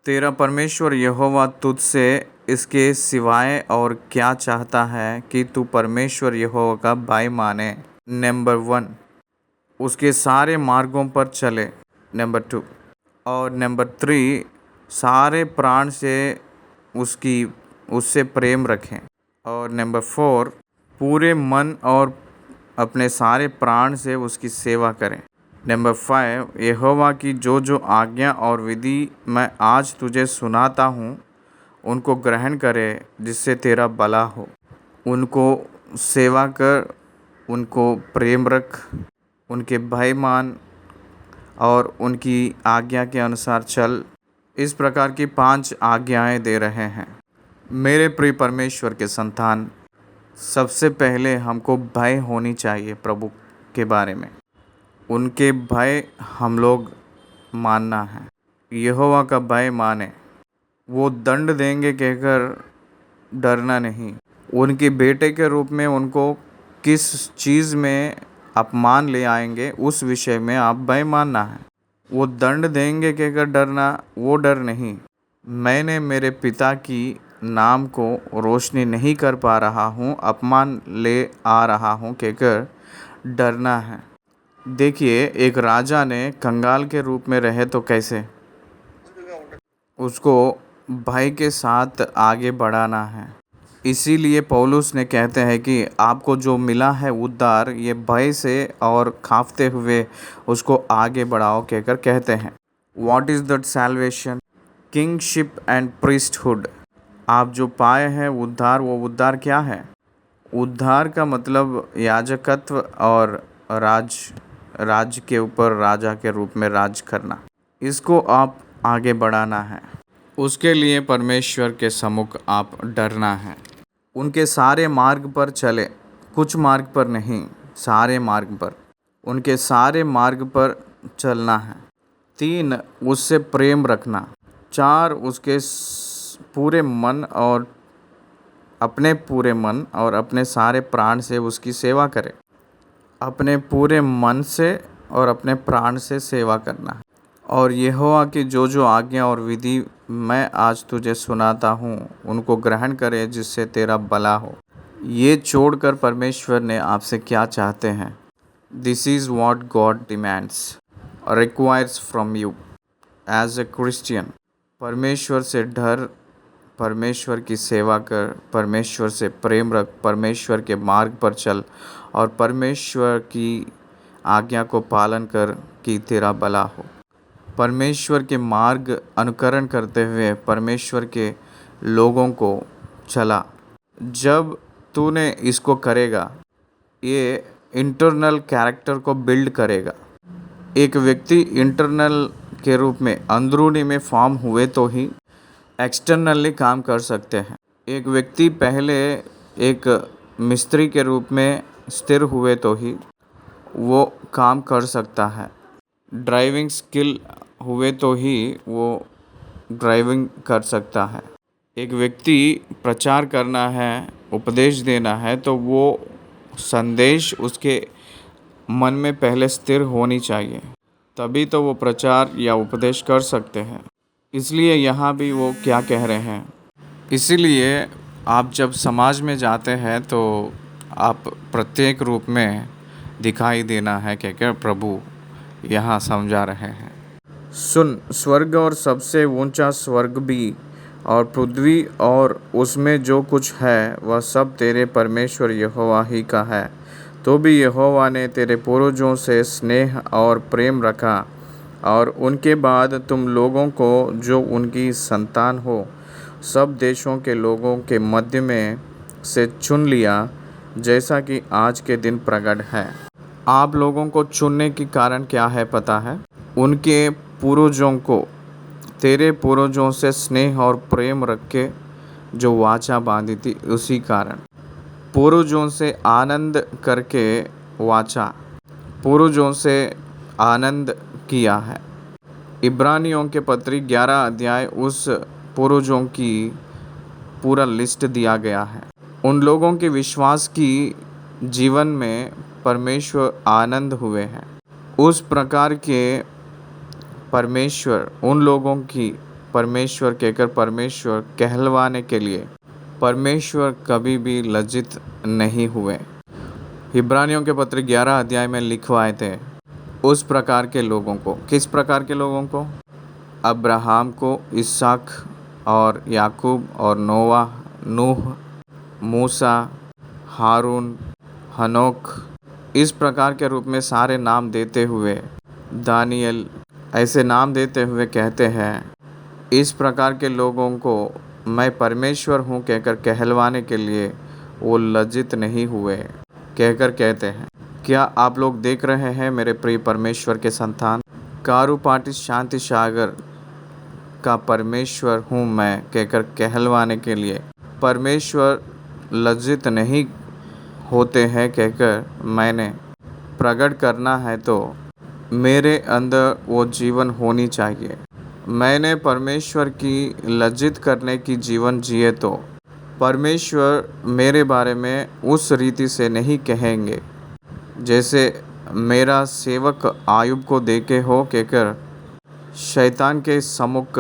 तेरा परमेश्वर यहोवा तुझसे इसके सिवाय और क्या चाहता है कि तू परमेश्वर यहोवा का भाई माने। नंबर 1, उसके सारे मार्गों पर चले। नंबर 2 और नंबर 3, सारे प्राण से उससे प्रेम रखें। और नंबर 4, पूरे मन और अपने सारे प्राण से उसकी सेवा करें। नंबर 5, यहोवा की जो जो आज्ञा और विधि मैं आज तुझे सुनाता हूँ उनको ग्रहण करे, जिससे तेरा भला हो। उनको सेवा कर, उनको प्रेम रख, उनके भय मान और उनकी आज्ञा के अनुसार चल। इस प्रकार की 5 आज्ञाएं दे रहे हैं। मेरे प्रिय परमेश्वर के संतान, सबसे पहले हमको भय होनी चाहिए प्रभु के बारे में। उनके भय हम लोग मानना है। यहोवा का भय माने। वो दंड देंगे कहकर डरना नहीं। उनके बेटे के रूप में उनको किस चीज़ में अपमान ले आएंगे, उस विषय में आप भय मानना है। वो दंड देंगे कहकर डरना, वो डर नहीं। मैंने मेरे पिता की नाम को रोशनी नहीं कर पा रहा हूँ, अपमान ले आ रहा हूँ कहकर डरना है। देखिए, एक राजा ने कंगाल के रूप में रहे तो कैसे उसको भय के साथ आगे बढ़ाना है। इसीलिए पौलुस ने कहते हैं कि आपको जो मिला है उद्धार, ये भय से और कांपते हुए उसको आगे बढ़ाओ कहकर कहते हैं। What is that salvation? Kingship and priesthood. आप जो पाए हैं उद्धार, वो उद्धार क्या है? उद्धार का मतलब याजकत्व और राज्य के ऊपर राजा के रूप में राज करना। इसको आप आगे बढ़ाना है। उसके लिए परमेश्वर के सम्मुख आप डरना है। उनके सारे मार्ग पर चले, कुछ मार्ग पर नहीं, सारे मार्ग पर। उनके सारे मार्ग पर चलना है। 3, उससे प्रेम रखना। 4, उसके पूरे मन और अपने सारे प्राण से उसकी सेवा करें। अपने पूरे मन से और अपने प्राण से सेवा करना है। और यहोवा की जो आज्ञा और विधि मैं आज तुझे सुनाता हूँ उनको ग्रहण करे जिससे तेरा भला हो। ये छोड़कर परमेश्वर ने आपसे क्या चाहते हैं? This is what God demands requires from you as a Christian. परमेश्वर से डर, परमेश्वर की सेवा कर, परमेश्वर से प्रेम रख, परमेश्वर के मार्ग पर चल और परमेश्वर की आज्ञा को पालन कर कि तेरा भला हो। परमेश्वर के मार्ग अनुकरण करते हुए परमेश्वर के लोगों को चला। जब तूने इसको करेगा, ये इंटरनल कैरेक्टर को बिल्ड करेगा। एक व्यक्ति इंटरनल के रूप में अंदरूनी में फॉर्म हुए तो ही एक्सटर्नली काम कर सकते हैं। एक व्यक्ति पहले एक मिस्त्री के रूप में स्थिर हुए तो ही वो काम कर सकता है। ड्राइविंग स्किल हुए तो ही वो ड्राइविंग कर सकता है। एक व्यक्ति प्रचार करना है, उपदेश देना है, तो वो संदेश उसके मन में पहले स्थिर होनी चाहिए, तभी तो वो प्रचार या उपदेश कर सकते हैं। इसलिए यहाँ भी वो क्या कह रहे हैं, इसीलिए आप जब समाज में जाते हैं तो आप प्रत्येक रूप में दिखाई देना है क्या प्रभु यहाँ समझा रहे हैं। सुन, स्वर्ग और सबसे ऊंचा स्वर्ग भी और पृथ्वी और उसमें जो कुछ है वह सब तेरे परमेश्वर यहोवा ही का है। तो भी यहोवा ने तेरे पूर्वजों से स्नेह और प्रेम रखा और उनके बाद तुम लोगों को जो उनकी संतान हो सब देशों के लोगों के मध्य में से चुन लिया, जैसा कि आज के दिन प्रकट है। आप लोगों को चुनने की कारण क्या है पता है? उनके पूर्वजों को, तेरे पूर्वजों से स्नेह और प्रेम रख के जो वाचा बांधी थी, उसी कारण पूर्वजों से आनंद करके वाचा, पूर्वजों से आनंद किया है। इब्रानियों के पत्री 11 अध्याय उस पूर्वजों की पूरा लिस्ट दिया गया है। उन लोगों के विश्वास की जीवन में परमेश्वर आनंद हुए हैं। उस प्रकार के परमेश्वर उन लोगों की परमेश्वर कहकर परमेश्वर कहलवाने के लिए परमेश्वर कभी भी लज्जित नहीं हुए। इब्रानियों के पत्र 11 अध्याय में लिखवाए थे उस प्रकार के लोगों को। किस प्रकार के लोगों को? अब्राहम को, इसहाक और याकूब और नोवाह, नूह, मूसा, हारून, हनोक, इस प्रकार के रूप में सारे नाम देते हुए, दानियल, ऐसे नाम देते हुए कहते हैं, इस प्रकार के लोगों को मैं परमेश्वर हूँ कहकर कहलवाने के लिए वो लज्जित नहीं हुए कहकर कहते हैं। क्या आप लोग देख रहे हैं मेरे प्रिय परमेश्वर के संतान? कारूपाटिस शांति सागर का परमेश्वर हूँ मैं कहकर कहलवाने के लिए परमेश्वर लज्जित नहीं होते हैं कहकर मैंने प्रकट करना है, तो मेरे अंदर वो जीवन होनी चाहिए। मैंने परमेश्वर की लज्जित करने की जीवन जिए तो परमेश्वर मेरे बारे में उस रीति से नहीं कहेंगे जैसे मेरा सेवक आयुब को देखे हो कहकर शैतान के सम्मुख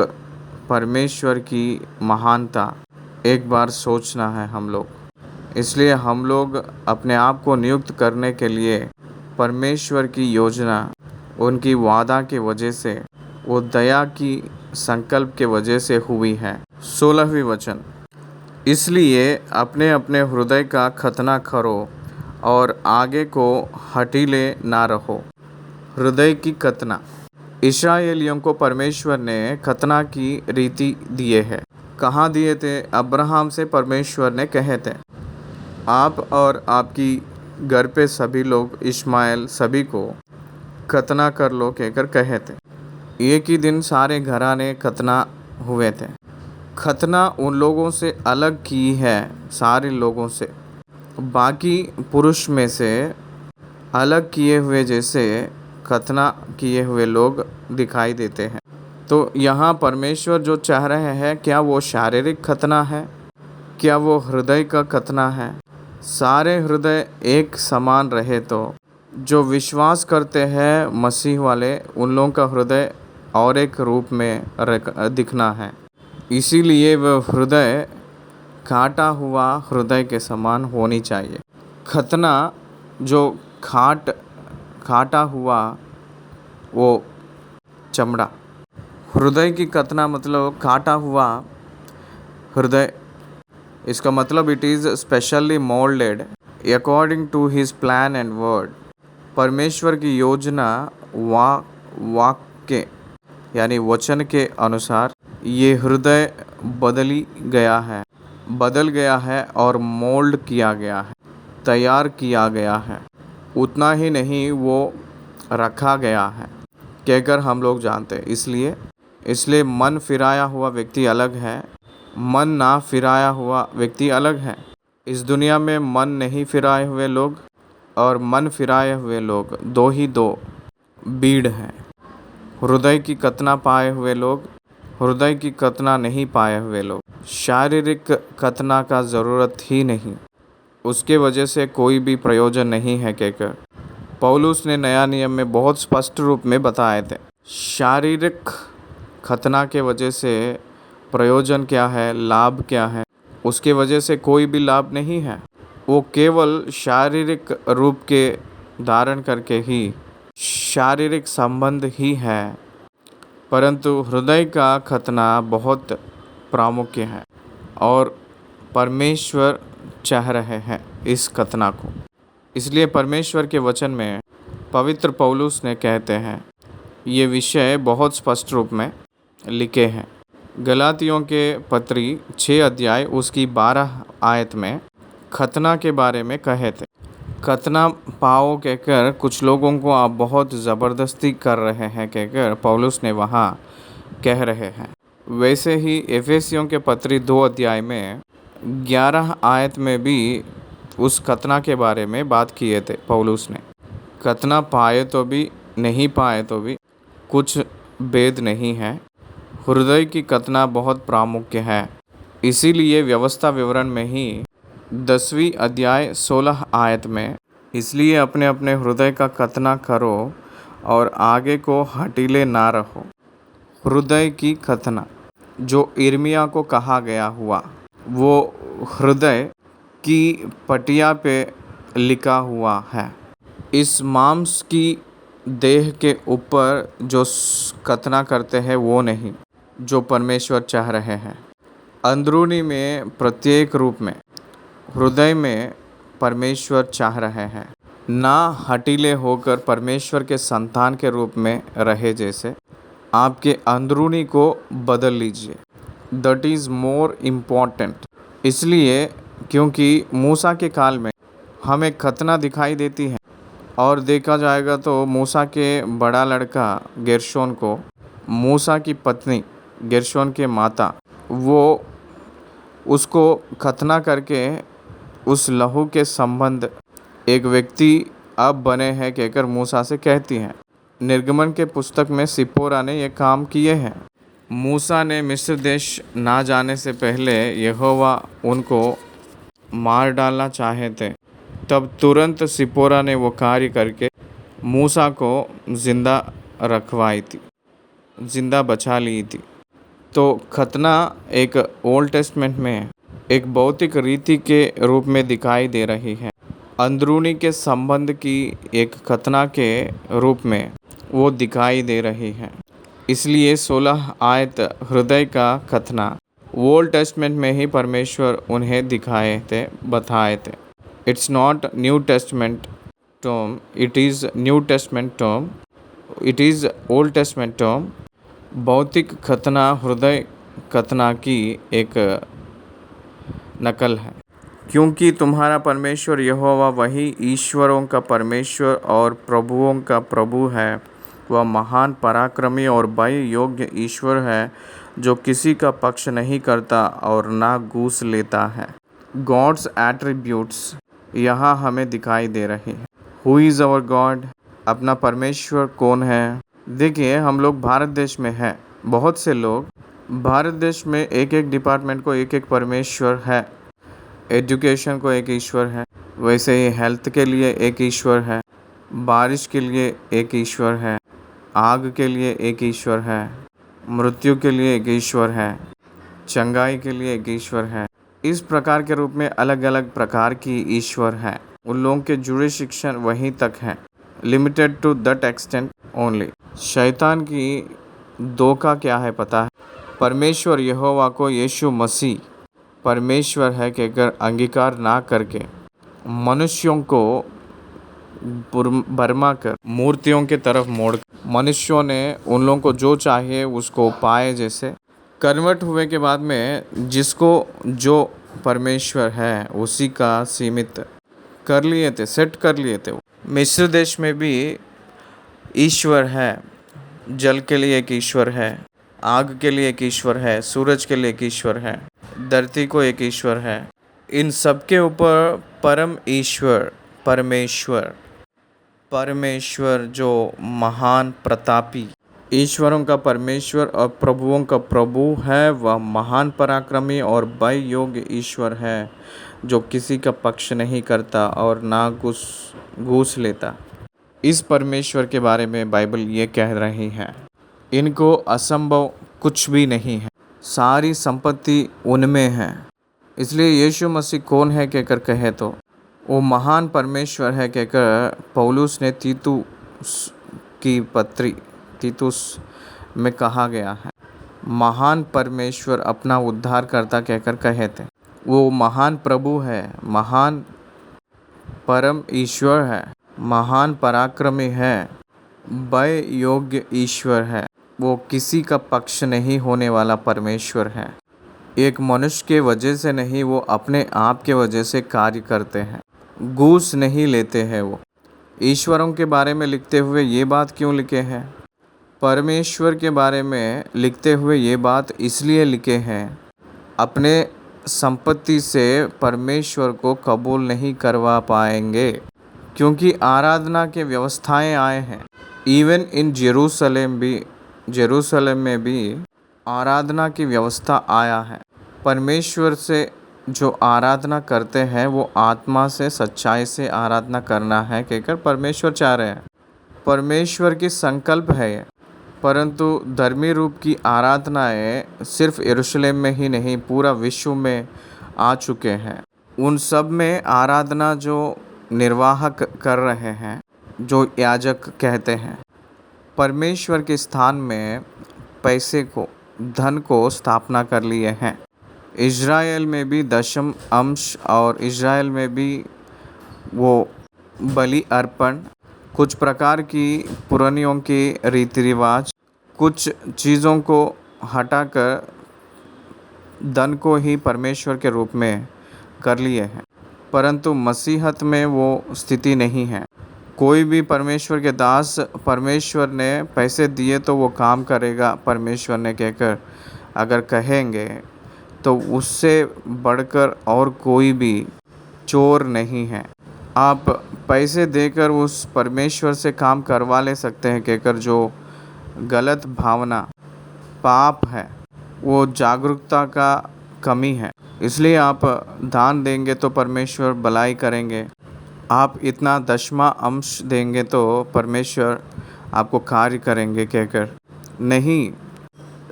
परमेश्वर की महानता एक बार सोचना है हम लोग। इसलिए हम लोग अपने आप को नियुक्त करने के लिए परमेश्वर की योजना, उनकी वादा के वजह से, वो दया की संकल्प के वजह से हुई है। 16वीं वचन, इसलिए अपने अपने हृदय का खतना करो और आगे को हठीले ना रहो। हृदय की खतना, इस्राएलियों को परमेश्वर ने खतना की रीति दिए है। कहाँ दिए थे? अब्राहम से परमेश्वर ने कहे थे, आप और आपकी घर पे सभी लोग, इश्माएल, सभी को खतना कर लो कहकर कहे थे। एक ही दिन सारे घराने खतना हुए थे। खतना उन लोगों से अलग की है, सारे लोगों से, बाकी पुरुष में से अलग किए हुए जैसे खतना किए हुए लोग दिखाई देते हैं। तो यहाँ परमेश्वर जो चाह रहे हैं, क्या वो शारीरिक खतना है? क्या वो हृदय का खतना है? सारे हृदय एक समान रहे तो जो विश्वास करते हैं मसीह वाले, उन लोगों का हृदय और एक रूप में दिखना है। इसीलिए वह हृदय काटा हुआ हृदय के समान होनी चाहिए। खतना जो काटा हुआ वो चमड़ा। हृदय की कतना मतलब काटा हुआ हृदय। इसका मतलब it is specially moulded according to his plan and word. परमेश्वर की योजना वाक्य यानी वचन के अनुसार ये हृदय बदल गया है और मोल्ड किया गया है, तैयार किया गया है। उतना ही नहीं, वो रखा गया है कहकर हम लोग जानते हैं। इसलिए मन फिराया हुआ व्यक्ति अलग है, मन ना फिराया हुआ व्यक्ति अलग है। इस दुनिया में मन नहीं फिराए हुए लोग और मन फिराए हुए लोग दो भीड़ हैं। हृदय की कतना पाए हुए लोग, हृदय की कतना नहीं पाए हुए लोग। शारीरिक कतना का ज़रूरत ही नहीं, उसके वजह से कोई भी प्रयोजन नहीं है कहकर पौलुस ने नया नियम में बहुत स्पष्ट रूप में बताए थे। शारीरिक खतना के वजह से प्रयोजन क्या है, लाभ क्या है, उसके वजह से कोई भी लाभ नहीं है। वो केवल शारीरिक रूप के धारण करके ही शारीरिक संबंध ही है, परंतु हृदय का खतना बहुत प्रामुख्य है और परमेश्वर चाह रहे हैं इस खतना को। इसलिए परमेश्वर के वचन में पवित्र पौलुस ने कहते हैं ये विषय बहुत स्पष्ट रूप में लिखे हैं। गलातियों के पत्री 6 अध्याय उसकी 12 आयत में खतना के बारे में कहे थे। खतना पाओ कहकर कुछ लोगों को आप बहुत ज़बरदस्ती कर रहे हैं कहकर पौलुस ने वहाँ कह रहे हैं। वैसे ही एफेसियों के पत्री 2 अध्याय में 11 आयत में भी उस खतना के बारे में बात किए थे पौलुस ने। खतना पाए तो भी नहीं पाए तो भी कुछ भेद नहीं है। हृदय की खतना बहुत प्रामुख्य है। इसीलिए व्यवस्था विवरण में ही 10वीं अध्याय 16 आयत में इसलिए अपने अपने हृदय का खतना करो और आगे को हटीले ना रहो। हृदय की खतना जो यिर्मयाह को कहा गया हुआ वो हृदय की पटिया पे लिखा हुआ है। इस मांस की देह के ऊपर जो खतना करते हैं वो नहीं, जो परमेश्वर चाह रहे हैं। अंदरूनी में प्रत्येक रूप में हृदय में परमेश्वर चाह रहे हैं ना हटीले होकर परमेश्वर के संतान के रूप में रहे। जैसे आपके अंदरूनी को बदल लीजिए, दैट इज़ मोर इम्पॉर्टेंट। इसलिए क्योंकि मूसा के काल में हमें खतना दिखाई देती है और देखा जाएगा तो मूसा के बड़ा लड़का गेर्शोन को मूसा की पत्नी गेर्शोन के माता वो उसको खतना करके उस लहू के संबंध एक व्यक्ति अब बने हैं कहकर मूसा से कहती हैं। निर्गमन के पुस्तक में सिप्पोरा ने ये काम किए हैं। मूसा ने मिस्र देश ना जाने से पहले यहोवा उनको मार डालना चाहे थे, तब तुरंत सिप्पोरा ने वो कार्य करके मूसा को ज़िंदा रखवाई थी, ज़िंदा बचा ली थी। तो खतना एक ओल्ड टेस्टमेंट में एक भौतिक रीति के रूप में दिखाई दे रही है। अंदरूनी के संबंध की एक खतना के रूप में वो दिखाई दे रही है। इसलिए 16 आयत हृदय का खतना ओल्ड टेस्टमेंट में ही परमेश्वर उन्हें दिखाए थे, बताए थे। It's not new testament term, it is new testament term, it is old testament term. भौतिक खतना हृदय खतना की एक नकल है, क्योंकि तुम्हारा परमेश्वर यहोवा वही ईश्वरों का परमेश्वर और प्रभुओं का प्रभु है। वह महान पराक्रमी और भय योग्य ईश्वर है जो किसी का पक्ष नहीं करता और ना घूस लेता है। गॉड्स एट्रीब्यूट्स यहाँ हमें दिखाई दे रहे हैं। Who is our God? अपना परमेश्वर कौन है? देखिए, हम लोग भारत देश में हैं। बहुत से लोग भारत देश में एक एक डिपार्टमेंट को एक एक परमेश्वर है। एजुकेशन को एक ईश्वर है, वैसे ही हेल्थ के लिए एक ईश्वर है, बारिश के लिए एक ईश्वर है, आग के लिए एक ईश्वर है, मृत्यु के लिए एक ईश्वर है, चंगाई के लिए एक ईश्वर है। इस प्रकार के रूप में अलग अलग प्रकार की ईश्वर हैं। उन लोगों के जुड़े शिक्षण वहीं तक हैं, limited to that extent only. शैतान की धोखा क्या है पता है? परमेश्वर यहोवा को यीशु मसीह परमेश्वर है कहकर अंगीकार ना करके मनुष्यों को भरमा कर मूर्तियों के तरफ मोड़ मनुष्यों ने उन लोगों को जो चाहिए उसको पाए, जैसे कन्वर्ट हुए के बाद में जिसको जो परमेश्वर है उसी का सीमित कर लिए थे, सेट कर लिए थे। मिस्र देश में भी ईश्वर है, जल के लिए एक ईश्वर है, आग के लिए एक ईश्वर है, सूरज के लिए एक ईश्वर है, धरती को एक ईश्वर है। इन सब के ऊपर परम ईश्वर परमेश्वर जो महान प्रतापी ईश्वरों का परमेश्वर और प्रभुओं का प्रभु है, वह महान पराक्रमी और भय योग्य ईश्वर है, जो किसी का पक्ष नहीं करता और ना घूस लेता। इस परमेश्वर के बारे में बाइबल ये कह रही है, इनको असंभव कुछ भी नहीं है, सारी संपत्ति उनमें है। इसलिए यीशु मसीह कौन है कहकर कहे तो वो महान परमेश्वर है कहकर पौलुस ने तीतुस की पत्री तीतुस में कहा गया है। महान परमेश्वर अपना उद्धारकर्ता कहकर कहे थे। वो महान प्रभु है, महान परम ईश्वर है, महान पराक्रमी है, भय योग्य ईश्वर है। वो किसी का पक्ष नहीं होने वाला परमेश्वर है। एक मनुष्य के वजह से नहीं, वो अपने आप के वजह से कार्य करते हैं, घूस नहीं लेते हैं। वो ईश्वरों के बारे में लिखते हुए ये बात क्यों लिखे हैं? परमेश्वर के बारे में लिखते हुए ये बात इसलिए लिखे हैं, अपने संपत्ति से परमेश्वर को कबूल नहीं करवा पाएंगे, क्योंकि आराधना के व्यवस्थाएं आए हैं। इवन इन जेरूसलम में भी आराधना की व्यवस्था आया है। परमेश्वर से जो आराधना करते हैं वो आत्मा से सच्चाई से आराधना करना है कहकर परमेश्वर चाह रहे हैं। परमेश्वर की संकल्प है ये। परंतु धर्मी रूप की आराधनाएं सिर्फ यरूशलेम में ही नहीं, पूरा विश्व में आ चुके हैं। उन सब में आराधना जो निर्वाह कर रहे हैं, जो याजक कहते हैं, परमेश्वर के स्थान में पैसे को, धन को स्थापना कर लिए हैं। इज़राइल में भी दशम अंश और इज़राइल में भी वो बलि अर्पण, कुछ प्रकार की पुरानियों के रीति रिवाज, कुछ चीज़ों को हटाकर धन को ही परमेश्वर के रूप में कर लिए हैं। परंतु मसीहत में वो स्थिति नहीं है। कोई भी परमेश्वर के दास परमेश्वर ने पैसे दिए तो वो काम करेगा परमेश्वर ने कहकर अगर कहेंगे तो उससे बढ़कर और कोई भी चोर नहीं है। आप पैसे देकर उस परमेश्वर से काम करवा ले सकते हैं कहकर जो गलत भावना, पाप है, वो जागरूकता का कमी है। इसलिए आप दान देंगे तो परमेश्वर भलाई करेंगे। आप इतना दशमा अंश देंगे तो परमेश्वर आपको कार्य करेंगे कहकर नहीं।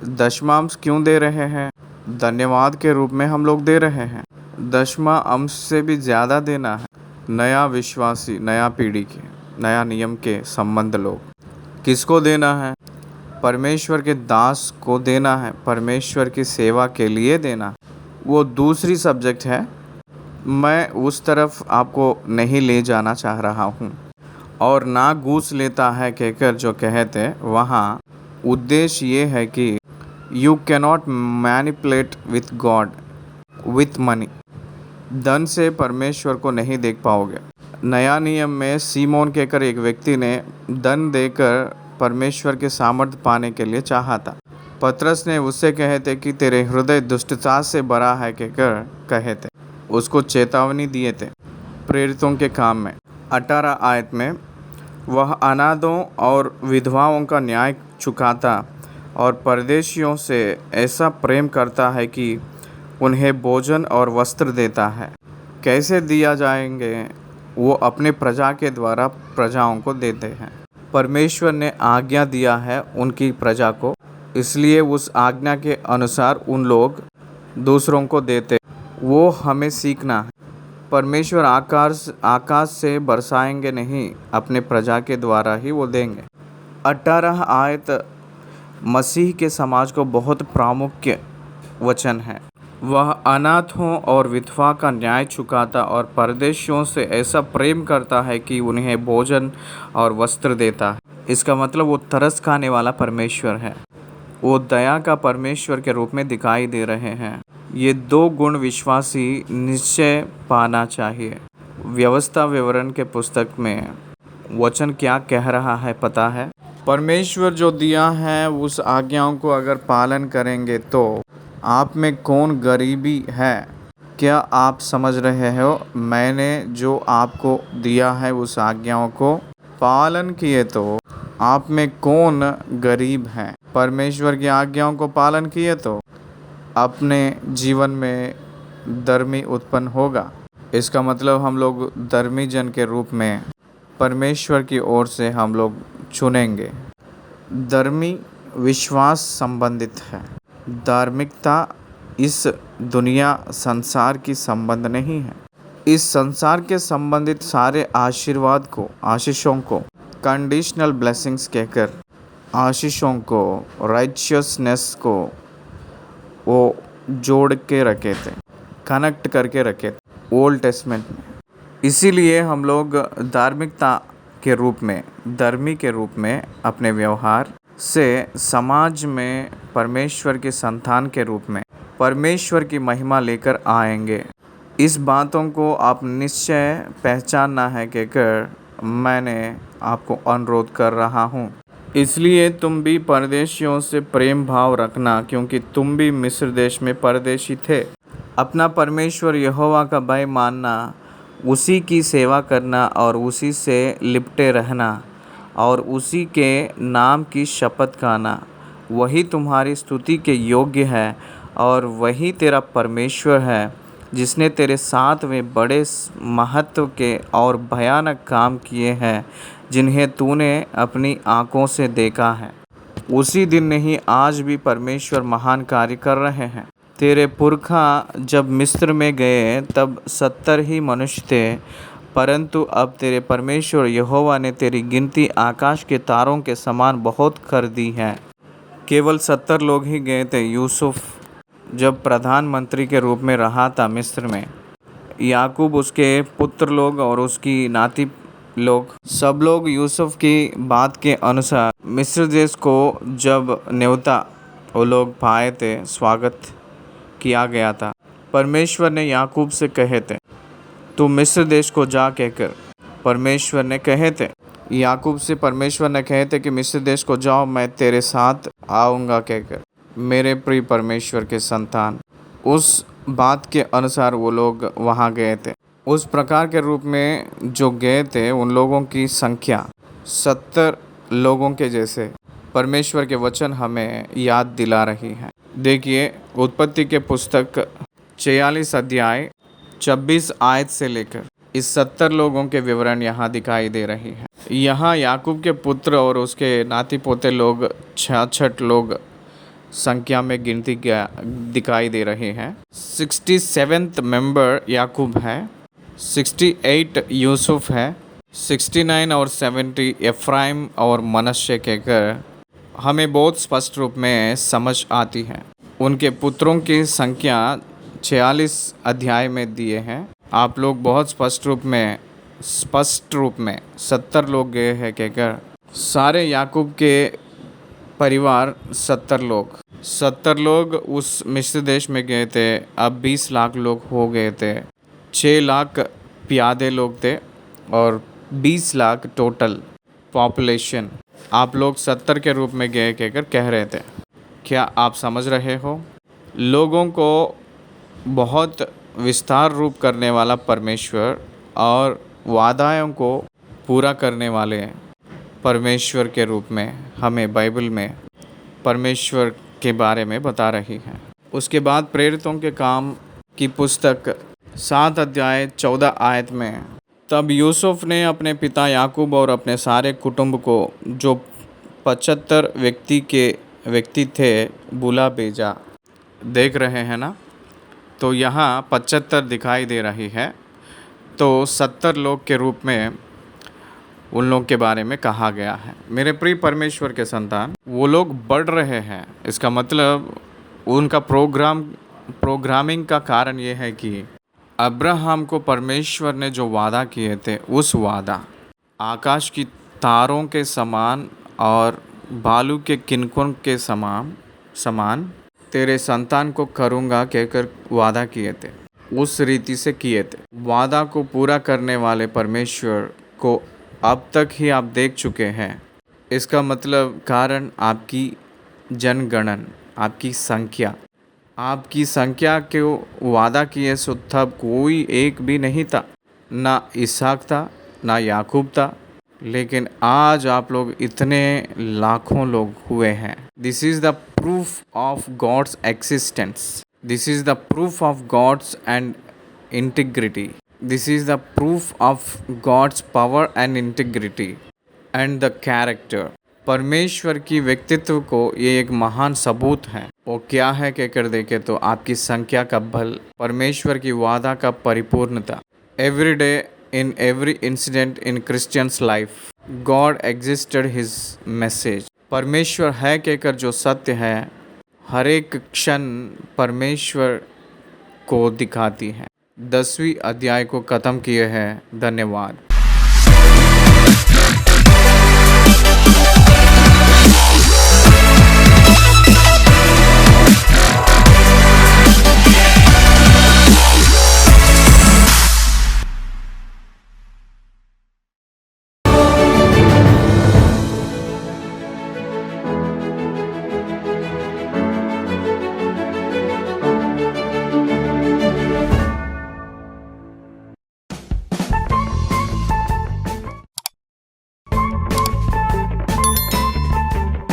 दशमांश क्यों दे रहे हैं? धन्यवाद के रूप में हम लोग दे रहे हैं। दशमा अंश से भी ज़्यादा देना है। नया विश्वासी, नया पीढ़ी के, नया नियम के संबंध लोग किसको देना है? परमेश्वर के दास को देना है, परमेश्वर की सेवा के लिए देना। वो दूसरी सब्जेक्ट है, मैं उस तरफ आपको नहीं ले जाना चाह रहा हूँ। और ना घूस लेता है कहकर जो कहते, वहाँ उद्देश्य ये है कि you cannot manipulate with God with money. धन से परमेश्वर को नहीं देख पाओगे। नया नियम में सीमोन कहकर एक व्यक्ति ने धन देकर परमेश्वर के सामर्थ्य पाने के लिए चाहा था। पतरस ने उससे कहे थे कि तेरे हृदय दुष्टता से भरा है कहकर कहे थे, उसको चेतावनी दिए थे। प्रेरितों के काम में 18 आयत में वह अनाथों और विधवाओं का न्याय चुकाता और परदेशियों से ऐसा प्रेम करता है कि उन्हें भोजन और वस्त्र देता है। कैसे दिया जाएंगे? वो अपने प्रजा के द्वारा प्रजाओं को देते हैं। परमेश्वर ने आज्ञा दिया है उनकी प्रजा को, इसलिए उस आज्ञा के अनुसार उन लोग दूसरों को देते। वो हमें सीखना है। परमेश्वर आकाश से बरसाएंगे नहीं, अपने प्रजा के द्वारा ही वो देंगे। 18 आयत मसीह के समाज को बहुत प्रामुख्य वचन है। वह अनाथों और विधवा का न्याय चुकाता और परदेशियों से ऐसा प्रेम करता है कि उन्हें भोजन और वस्त्र देता है। इसका मतलब वो तरस खाने वाला परमेश्वर है। वो दया का परमेश्वर के रूप में दिखाई दे रहे हैं। ये 2 गुण विश्वासी निश्चय पाना चाहिए। व्यवस्था विवरण के पुस्तक में वचन क्या कह रहा है पता है? परमेश्वर जो दिया है उस आज्ञाओं को अगर पालन करेंगे तो आप में कौन गरीबी है? क्या आप समझ रहे हो? मैंने जो आपको दिया है उस आज्ञाओं को पालन किए तो आप में कौन गरीब है? परमेश्वर की आज्ञाओं को पालन किए तो अपने जीवन में धर्मी उत्पन्न होगा। इसका मतलब हम लोग धर्मी जन के रूप में परमेश्वर की ओर से हम लोग चुनेंगे। धर्मी विश्वास संबंधित है। धार्मिकता इस दुनिया संसार की संबंध नहीं है। इस संसार के संबंधित सारे आशीषों को कंडीशनल ब्लेसिंग्स कहकर आशीषों को, राइचियसनेस को वो जोड़ के रखे थे, कनेक्ट करके रखे थे ओल्ड टेस्टमेंट में। इसीलिए हम लोग धार्मिकता के रूप में, धर्मी के रूप में अपने व्यवहार से समाज में परमेश्वर के संतान के रूप में परमेश्वर की महिमा लेकर आएंगे। इस बातों को आप निश्चय पहचानना है कहकर मैंने आपको अनुरोध कर रहा हूँ। इसलिए तुम भी परदेशियों से प्रेम भाव रखना, क्योंकि तुम भी मिस्र देश में परदेशी थे। अपना परमेश्वर यहोवा का भय मानना, उसी की सेवा करना और उसी से लिपटे रहना और उसी के नाम की शपथ खाना, वही तुम्हारी स्तुति के योग्य है और वही तेरा परमेश्वर है, जिसने तेरे साथ वे बड़े महत्व के और भयानक काम किए हैं जिन्हें तूने अपनी आँखों से देखा है। उसी दिन नहीं, आज भी परमेश्वर महान कार्य कर रहे हैं। तेरे पुरखा जब मिस्र में गए तब 70 ही मनुष्य थे, परंतु अब तेरे परमेश्वर यहोवा ने तेरी गिनती आकाश के तारों के समान बहुत कर दी है। केवल 70 लोग ही गए थे। यूसुफ जब प्रधानमंत्री के रूप में रहा था मिस्र में, याकूब, उसके पुत्र लोग और उसकी नाती लोग, सब लोग यूसुफ की बात के अनुसार मिस्र देश को जब न्योता वो लोग पाए थे, स्वागत किया गया था। परमेश्वर ने याकूब से कहे थे तू मिस्र देश को जा कहकर परमेश्वर ने कहे थे। याकूब से परमेश्वर ने कहे थे कि मिस्र देश को जाओ, मैं तेरे साथ आऊँगा कहकर। मेरे प्रिय परमेश्वर के संतान, उस बात के अनुसार वो लोग वहाँ गए थे। उस प्रकार के रूप में जो गए थे उन लोगों की संख्या 70 लोगों के जैसे परमेश्वर के वचन हमें याद दिला रही है। देखिए, उत्पत्ति के पुस्तक 46 अध्याय 26 आयत से लेकर इस 70 लोगों के विवरण यहाँ दिखाई दे रही है। यहाँ याकूब के पुत्र और उसके नाती पोते लोग 66 लोग संख्या में गिनती दिखाई दे रहे हैं। 67th मेंबर याकूब है, 68 यूसुफ है, 69 और 70 एफ्राइम और मनश्शे कहकर हमें बहुत स्पष्ट रूप में समझ आती है। उनके पुत्रों की संख्या 46 अध्याय में दिए हैं। आप लोग बहुत स्पष्ट रूप में 70 लोग गए हैं कहकर सारे याकूब के परिवार 70 लोग उस मिस्र देश में गए थे। अब 20 लाख लोग हो गए थे। 6 लाख प्यादे लोग थे और 20 लाख टोटल पॉपुलेशन आप लोग 70 के रूप में गए कहकर कह रहे थे। क्या आप समझ रहे हो? लोगों को बहुत विस्तार रूप करने वाला परमेश्वर और वादाओं को पूरा करने वाले परमेश्वर के रूप में हमें बाइबल में परमेश्वर के बारे में बता रही है। उसके बाद प्रेरितों के काम की पुस्तक 7 अध्याय 14 आयत में तब यूसुफ ने अपने पिता याकूब और अपने सारे कुटुंब को, जो 75 व्यक्ति थे, बुला भेजा। देख रहे हैं ना? तो यहाँ 75 दिखाई दे रही है, तो 70 लोग के रूप में उन लोग के बारे में कहा गया है। मेरे प्रिय परमेश्वर के संतान, वो लोग बढ़ रहे हैं। इसका मतलब उनका प्रोग्रामिंग का कारण ये है कि अब्राहम को परमेश्वर ने जो वादा किए थे, उस वादा, आकाश की तारों के समान और बालू के किनकों के समान तेरे संतान को करूँगा कहकर वादा किए थे, उस रीति से किए थे। वादा को पूरा करने वाले परमेश्वर को अब तक ही आप देख चुके हैं। इसका मतलब कारण आपकी जनगणन, आपकी संख्या को वादा किए सो तब कोई एक भी नहीं था, ना इसहाक था, ना याकूब था, लेकिन आज आप लोग इतने लाखों लोग हुए हैं। This is the proof of God's existence. This is the proof of God's and integrity. This is the proof of God's power and integrity and the character. परमेश्वर की व्यक्तित्व को ये एक महान सबूत है। वो क्या है कहकर देखे तो आपकी संख्या का बल, परमेश्वर की वादा का परिपूर्णता। Every day in every incident in Christians life God existed his message. परमेश्वर है कहकर जो सत्य है, हर एक क्षण परमेश्वर को दिखाती है। 10वीं अध्याय को ख़त्म किए हैं। धन्यवाद।